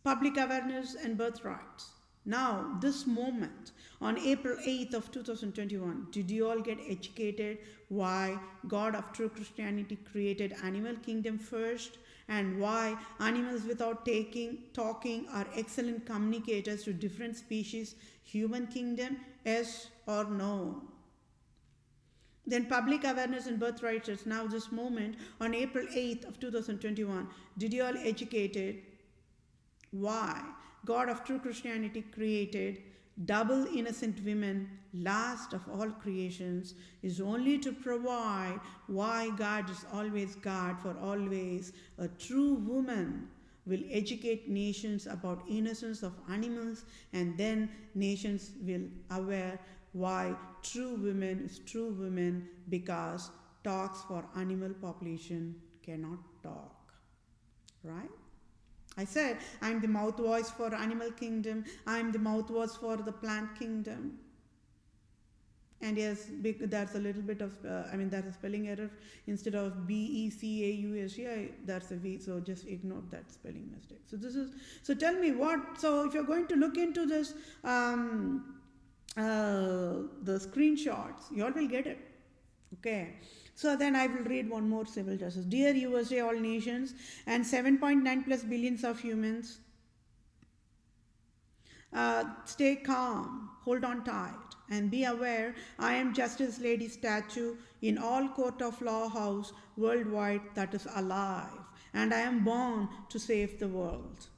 Public awareness and birthrights. Now, this moment, on April 8th of 2021, did you all get educated why God of true Christianity created animal kingdom first, and why animals without talking are excellent communicators to different species, human kingdom? Yes or no? Then public awareness and birthrights is now this moment on April 8th of 2021. Did you all educated why God of true Christianity created double innocent women, last of all creations, is only to provide why God is always God for always. A true woman will educate nations about innocence of animals, and then nations will aware why true women is true women, because talks for animal population cannot talk, right? I said, I'm the mouth voice for animal kingdom. I'm the mouth voice for the plant kingdom. And yes, that's a little bit of, that's a spelling error. Instead of B-E-C-A-U-S-E, that's a V, so just ignore that spelling mistake. So tell me so if you're going to look into this, the screenshots, you all will get it, okay? So then I will read one more civil justice. Dear USA, all nations, and 7.9 plus billions of humans, stay calm, hold on tight, and be aware I am Justice Lady statue in all court of law house worldwide that is alive, and I am born to save the world.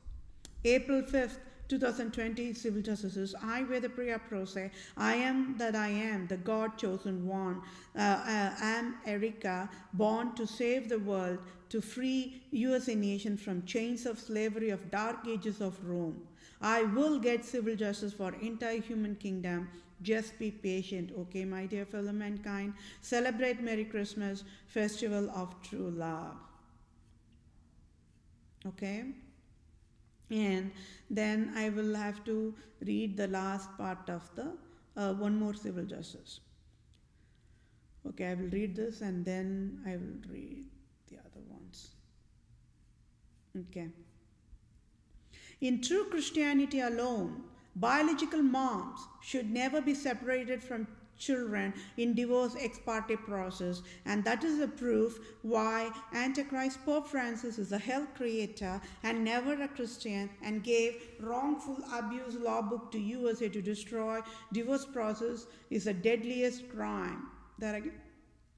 April 5th, 2020 Civil Justices. I, Vethapriya, PROSE. I am that I am, the God-chosen one. Am Erica, born to save the world, to free USA nation from chains of slavery of dark ages of Rome. I will get civil justice for entire human kingdom. Just be patient, okay, my dear fellow mankind. Celebrate Merry Christmas, festival of true love. Okay? And then I will have to read the last part of the one more civil justice. Okay, I will read this and then I will read the other ones. Okay. In true Christianity alone, biological moms should never be separated from children in divorce Exparte process, and that is the proof why Antichrist Pope Francis is a hell creator and never a Christian, and gave wrongful abuse law book to USA to destroy divorce process is the deadliest crime. That again,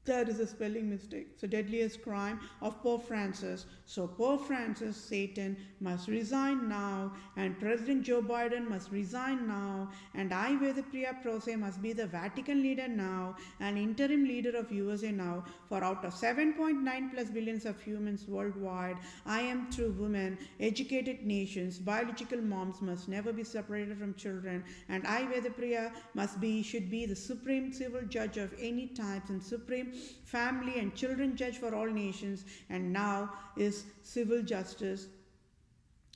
That is a spelling mistake. So, deadliest crime of Pope Francis. So, Pope Francis, Satan, must resign now, and President Joe Biden must resign now, and I, Vethapriya Prose, must be the Vatican leader now, and interim leader of USA now. For out of 7.9 plus billions of humans worldwide, I am through women, educated nations, biological moms must never be separated from children, and I, Vethapriya, should be the supreme civil judge of any types and supreme family and children judge for all nations, and now is civil justice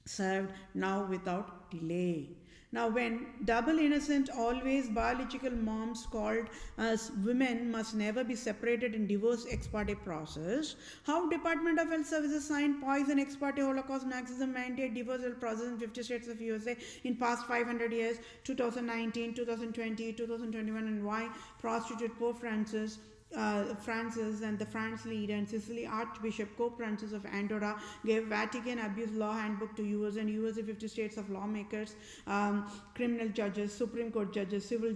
served now without delay. Now, when double innocent, always biological moms called as women must never be separated in divorce Exparte process, how Department of Health Services signed poison Exparte Holocaust Nazism mandate divorce process in 50 states of USA in past 500 years, 2019, 2020, 2021, and why Prostitute Pope Francis and the France leader and Sicily Archbishop Pope Francis of Andorra gave Vatican abuse law handbook to US and USA 50 states of lawmakers, criminal judges, Supreme Court judges, civil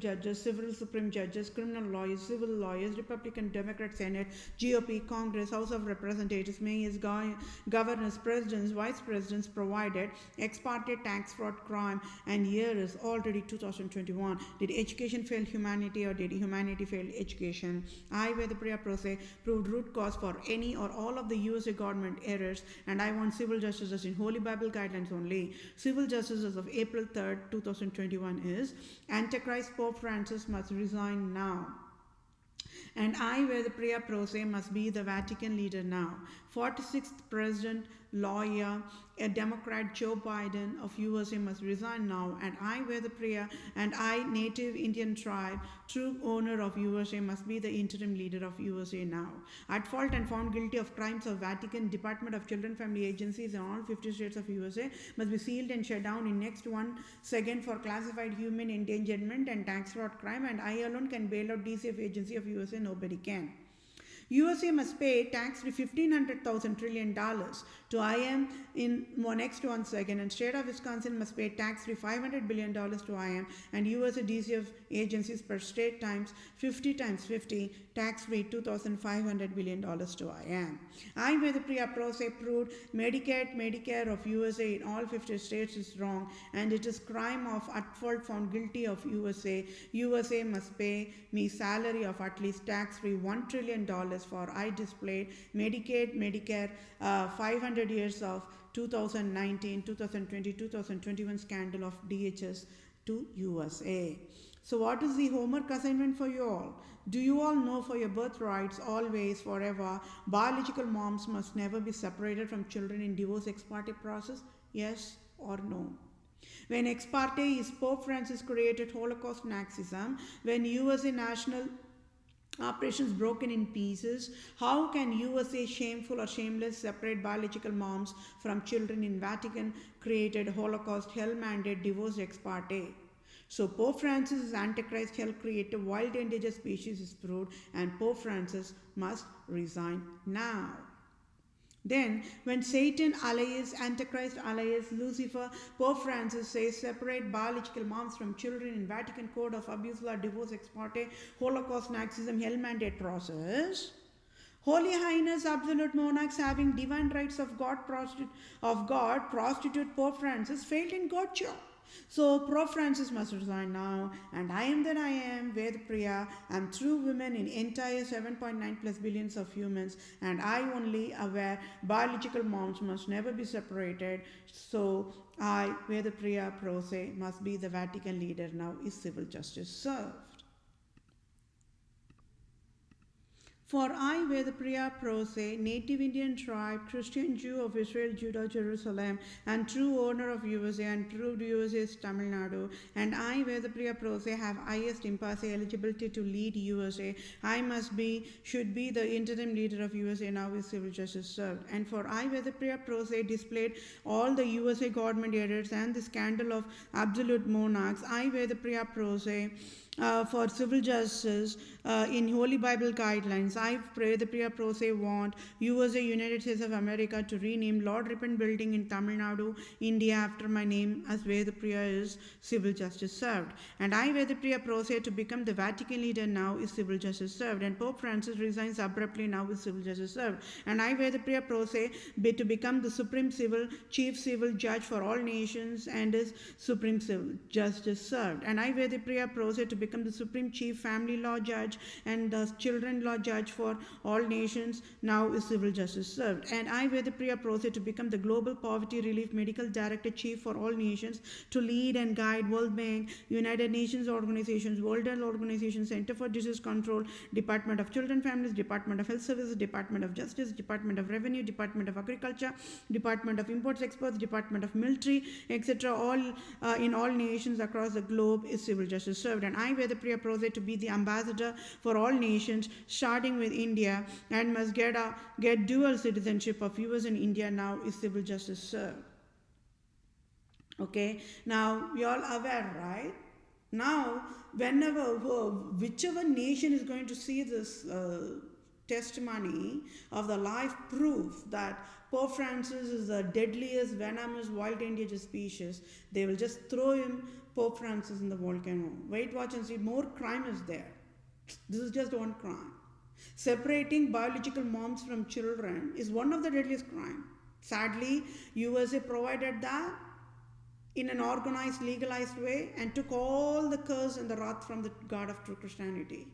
Supreme judges, criminal lawyers, civil lawyers, Republican, Democrat Senate, GOP, Congress, House of Representatives, mayors, governors, presidents, vice presidents provided ex parte tax fraud crime, and year is already 2021. Did education fail humanity, or did humanity fail education? I, Vethapriya Prose, proved root cause for any or all of the USA government errors, and I want civil justices in Holy Bible guidelines only. Civil justices of April 3rd, 2021 is Antichrist Pope Francis must resign now. And I, Vethapriya Prose, must be the Vatican leader now. 46th President, lawyer, a Democrat Joe Biden of USA must resign now, and I, Vethapriya, and I, native Indian tribe, true owner of USA, must be the interim leader of USA now. At fault and found guilty of crimes of Vatican, Department of Children Family Agencies in all 50 states of USA must be sealed and shut down in next 1 second for classified human endangerment and tax fraud crime, and I alone can bail out DCF agency of USA, nobody can. USA must pay tax-free $1,500 trillion to IM in next 1 second, and state of Wisconsin must pay tax-free $500 billion to IM and USA DCF agencies per state times 50 times 50, tax-free $2,500 billion to IM. I, Vethapriya Prose, proved Medicare of USA in all 50 states is wrong, and it is crime of at fault found guilty of USA. USA must pay me salary of at least tax-free $1 trillion for I displayed Medicare 500 years of 2019, 2020, 2021 scandal of DHS to USA. So what is the homework assignment for you all? Do you all know for your birthrights, always, forever, biological moms must never be separated from children in divorce ex parte process? Yes or no? When ex parte is Pope Francis created Holocaust Nazism, when USA national operations broken in pieces, how can USA shameful or shameless separate biological moms from children in Vatican created Holocaust hell mandate divorce ex parte? So Pope Francis' Antichrist hell create a wild endangered species is proved, and Pope Francis must resign now. Then, when Satan allies, Antichrist allies, Lucifer, Pope Francis says separate biological moms from children in Vatican Code of Abuse Law, Divorce Ex Parte, Holocaust Nazism, Hell Mandate process. Holy Highness, absolute monarchs having divine rights of God, prostitute Pope Francis failed in God's job. So Pope Francis must resign now, and I am that I am, Vethapriya, am through women in entire 7.9 plus billions of humans, and I only aware biological moms must never be separated. So I, Vethapriya Prose, must be the Vatican leader now. Is civil justice served? For I, Vethapriya Prose, native Indian tribe, Christian Jew of Israel, Judah, Jerusalem, and true owner of USA and true USA's Tamil Nadu, and I, Vethapriya Prose, have highest impasse eligibility to lead USA. I should be the interim leader of USA now is civil justice served. And for I, Vethapriya Prose, displayed all the USA government errors and the scandal of absolute monarchs. I, Vethapriya Prose, for civil justice in Holy Bible guidelines. I pray the PROSE want USA, United States of America, to rename Lord Ripon Building in Tamil Nadu, India, after my name, as Vethapriya is civil justice served. And I, Vethapriya PROSE, to become the Vatican leader now is civil justice served. And Pope Francis resigns abruptly now is civil justice served. And I, Vethapriya PROSE, to become the Supreme Chief Civil Judge for all nations and is Supreme Civil Justice served. And I, Vethapriya PROSE, to become the Supreme Chief Family Law Judge and the Children Law Judge for all nations now is civil justice served. And I, Vethapriya PROSE, to become the Global Poverty Relief Medical Director Chief for all nations to lead and guide World Bank, United Nations organizations, World Health Organization, Center for Disease Control, Department of Children Families, Department of Health Services, Department of Justice, Department of Revenue, Department of Agriculture, Department of Imports Exports, Department of Military, etc. All in all nations across the globe is civil justice served. And I, Vethapriya PROSE, to be the ambassador for all nations, starting with India, and must get dual citizenship of US and India now is civil justice served. Okay, now you all aware, right? Now, whichever nation is going to see this testimony of the life proof that Pope Francis is the deadliest venomous wild endangered species, they will just throw him, Pope Francis, in the volcano. Wait, watch and see, more crime is there. This is just one crime. Separating biological moms from children is one of the deadliest crimes. Sadly, USA provided that in an organized, legalized way and took all the curse and the wrath from the God of true Christianity.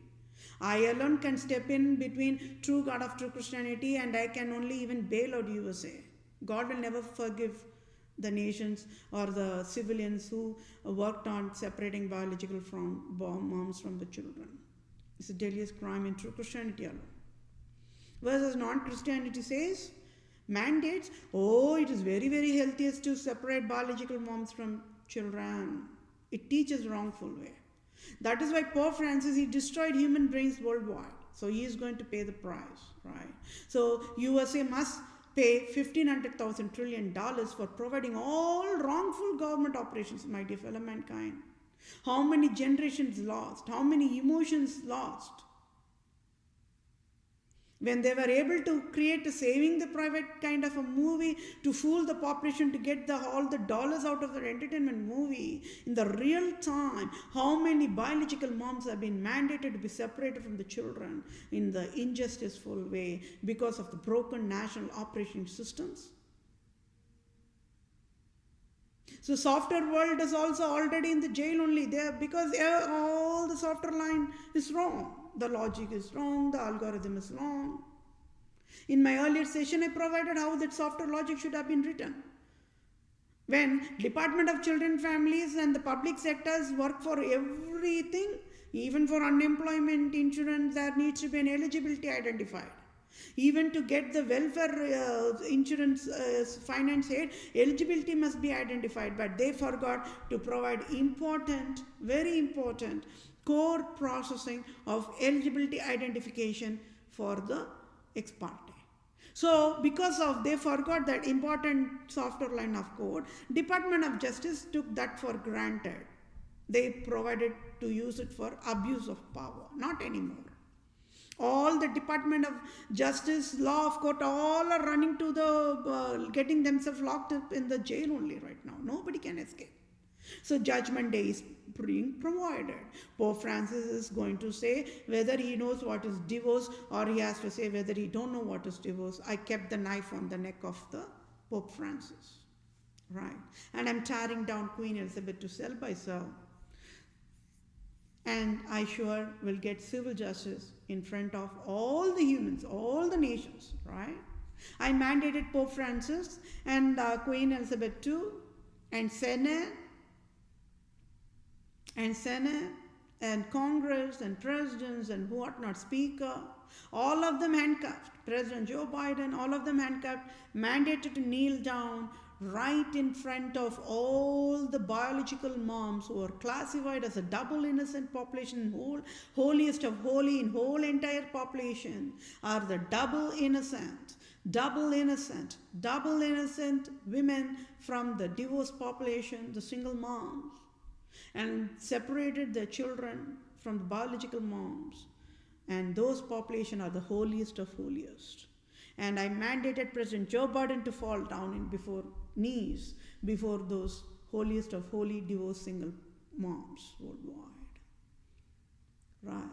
I alone can step in between true God of true Christianity, and I can only even bail out USA. God will never forgive the nations or the civilians who worked on separating biological moms from the children. It's the deadliest crime in true Christianity alone. Versus non-Christianity says, mandates, it is very, very healthiest to separate biological moms from children. It teaches wrongful way. That is why Pope Francis, he destroyed human brains worldwide. So he is going to pay the price, right? So USA must pay $1,500 trillion for providing all wrongful government operations, my dear fellow mankind. How many generations lost? How many emotions lost? When they were able to create a Saving the Private kind of a movie to fool the population to get all the dollars out of their entertainment movie, in the real time, how many biological moms have been mandated to be separated from the children in the injusticeful way because of the broken national operating systems? So software world is also already in the jail only there because all the software line is wrong. The logic is wrong, the algorithm is wrong. In my earlier session, I provided how that software logic should have been written. When Department of Children, Families and the public sectors work for everything, even for unemployment insurance, there needs to be an eligibility identified. Even to get the welfare insurance finance aid, eligibility must be identified, but they forgot to provide important, very important, core processing of eligibility identification for the Exparte. So because of they forgot that important software line of code, Department of Justice took that for granted. They provided to use it for abuse of power, not anymore. All the Department of Justice, Law of Court, all are running to the, getting themselves locked up in the jail only right now. Nobody can escape. So Judgment Day is being provided. Pope Francis is going to say whether he knows what is divorce or he has to say whether he don't know what is divorce. I kept the knife on the neck of the Pope Francis. Right. And I'm tearing down Queen Elizabeth to cell by cell. And I sure will get civil justice in front of all the humans, all the nations, right? I mandated Pope Francis and Queen Elizabeth II and Senate and Congress and presidents and whatnot, Speaker, all of them handcuffed. President Joe Biden, all of them handcuffed, mandated to kneel down right in front of all the biological moms who are classified as a double innocent population, holiest of holy in whole entire population are the double innocent women from the divorced population, the single moms. and separated their children from the biological moms. And those population are the holiest of holiest. And I mandated President Joe Biden to fall down before knees before those holiest of holy divorced single moms worldwide. Right.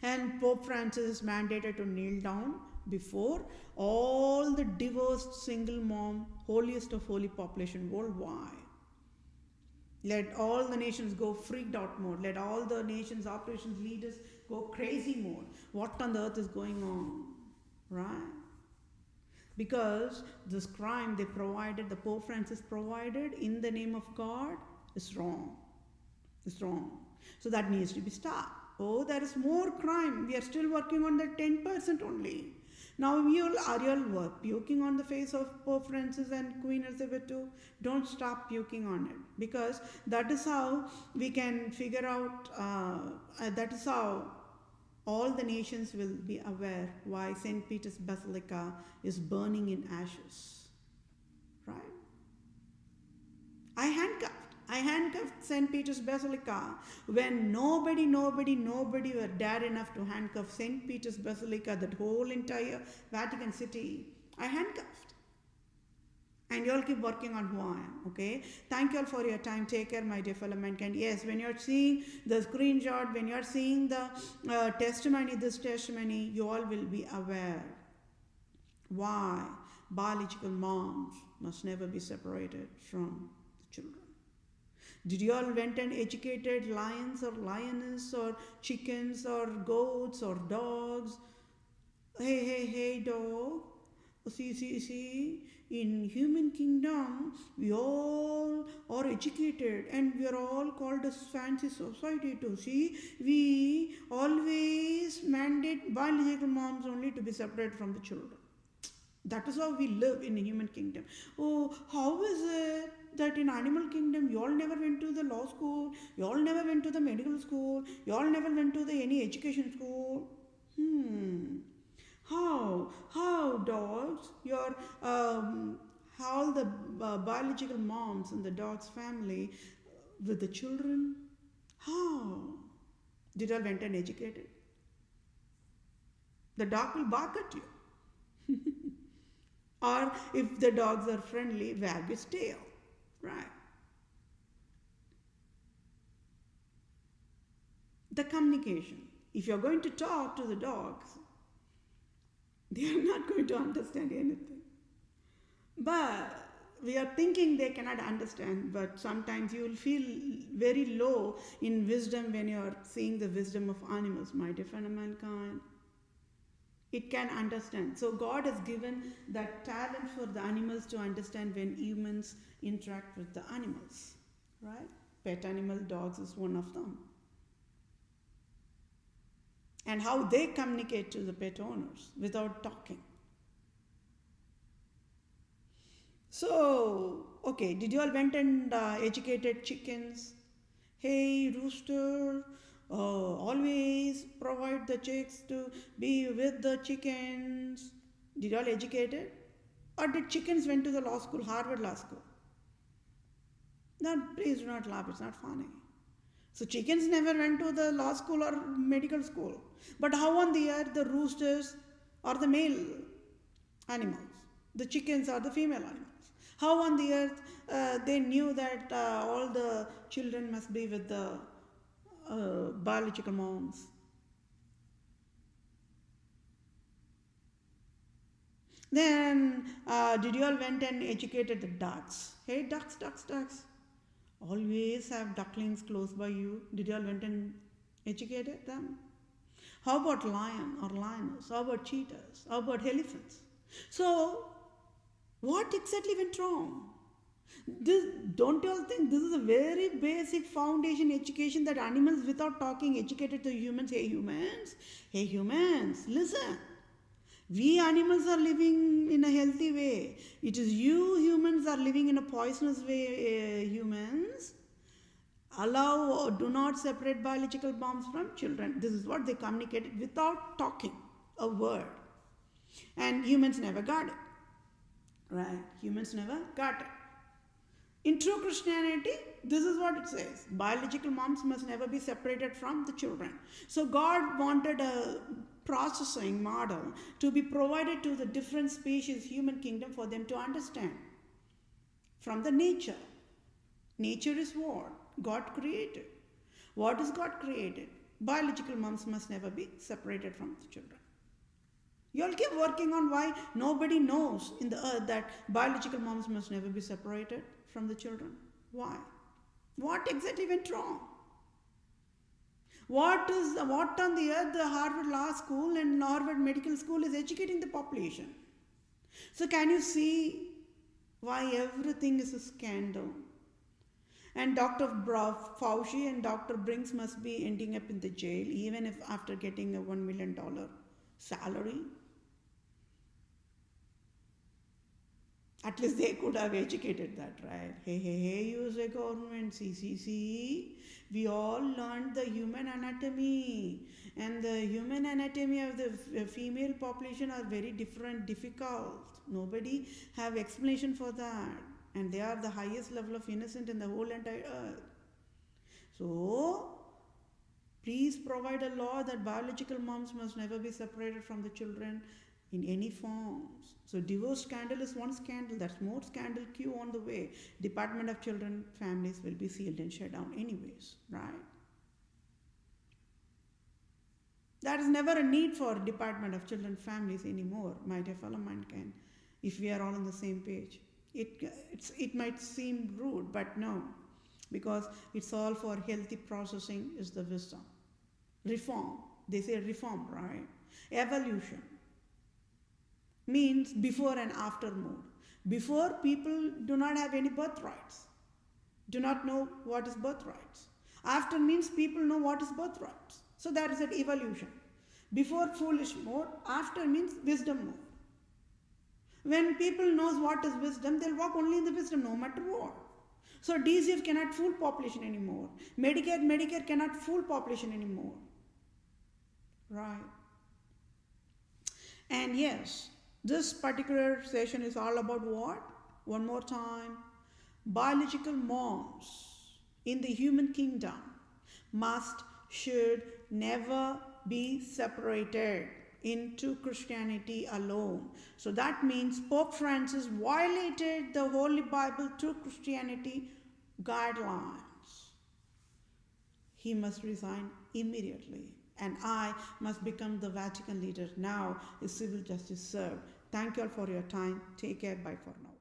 And Pope Francis is mandated to kneel down before all the divorced single mom, holiest of holy population worldwide. Let all the nations go freaked out mode. Let all the nations, operations leaders go crazy mode. What on the earth is going on? Right? Because this crime they provided, the Pope Francis provided in the name of God is wrong. It's wrong. So that needs to be stopped. Oh, there is more crime. We are still working on that 10% only. Now are you all puking on the face of Pope Francis and Queen Elizabeth II? Don't stop puking on it, because that is how we can figure out, that is how all the nations will be aware why St. Peter's Basilica is burning in ashes. Right? I handcuffed St. Peter's Basilica when nobody were dare enough to handcuff St. Peter's Basilica, that whole entire Vatican City. I handcuffed. And you all keep working on who I am, okay? Thank you all for your time. Take care, my dear fellow mankind. Yes, when you're seeing the screenshot, when you're seeing the this testimony, you all will be aware why biological moms must never be separated from the children. Did you all went and educated lions or lioness or chickens or goats or dogs? Hey, dog. See, in human kingdom, we all are educated and we are all called as fancy society too. See, we always mandate biological moms only to be separated from the children. That is how we live in the human kingdom. Oh, how is it that in animal kingdom you all never went to the law school, you all never went to the medical school, you all never went to any education school? How dogs, your all the biological moms in the dog's family with the children, how? Did you all went and educated? The dog will bark at you. Or if the dogs are friendly, wag his tail. Right. The communication. If you're going to talk to the dogs, they are not going to understand anything. But we are thinking they cannot understand, but sometimes you will feel very low in wisdom when you are seeing the wisdom of animals, my dear fellow mankind. It can understand. So God has given that talent for the animals to understand when humans interact with the animals, right? Pet animal dogs is one of them. And how they communicate to the pet owners without talking. So, okay, did you all went and educated chickens? Hey, rooster, always provide the chicks to be with the chickens. Did you all educate it? Or did chickens went to the law school, Harvard Law School? No, please do not laugh, it's not funny. So chickens never went to the law school or medical school. But how on the earth the roosters are the male animals, the chickens are the female animals? How on the earth they knew that all the children must be with the biological moms? Then did you all went and educated the ducks? Hey, ducks. Always have ducklings close by you. Did you all went and educated them? How about lion or lioness? How about cheetahs? How about elephants? So, what exactly went wrong? Don't you all think this is a very basic foundation education that animals without talking educated the humans? Hey humans, listen. We animals are living in a healthy way. It is you humans are living in a poisonous way, humans. Allow or do not separate biological moms from children. This is what they communicated without talking a word. And humans never got it. Right? Humans never got it. In true Christianity, this is what it says. Biological moms must never be separated from the children. So God wanted a processing model to be provided to the different species, human kingdom, for them to understand from the nature. Nature is what God created. What is God created? Biological moms must never be separated from the children. You all keep working on why nobody knows in the earth that biological moms must never be separated from the children. Why? What exactly went wrong? What on the earth the Harvard Law School and Harvard Medical School is educating the population? So can you see why everything is a scandal? And Dr. Fauci and Dr. Brinks must be ending up in the jail even if after getting a $1 million salary. At least they could have educated that, right? Hey, USA government, see. We all learned the human anatomy. And the human anatomy of the female population are very difficult. Nobody have explanation for that. And they are the highest level of innocent in the whole entire earth. So, please provide a law that biological moms must never be separated from the children in any forms. So divorce scandal is one scandal. That's more scandal queue on the way. Department of Children Families will be sealed and shut down anyways, right? There is never a need for Department of Children Families anymore, my dear fellow mankind, if we are all on the same page. It might seem rude, but no, because it's all for healthy processing is the wisdom. Reform, they say reform, right? Evolution means before and after mode. Before, people do not have any birthrights, do not know what is birthrights. After means people know what is birthrights. So that is an evolution. Before foolish mode, after means wisdom mode. When people knows what is wisdom, they'll walk only in the wisdom no matter what. So DCF cannot fool population anymore. Medicare cannot fool population anymore. Right. And yes, this particular session is all about what? One more time. Biological moms in the human kingdom should never be separated into Christianity alone. So that means Pope Francis violated the Holy Bible to Christianity guidelines. He must resign immediately. And I must become the Vatican leader. Now is civil justice served. Thank you all for your time. Take care. Bye for now.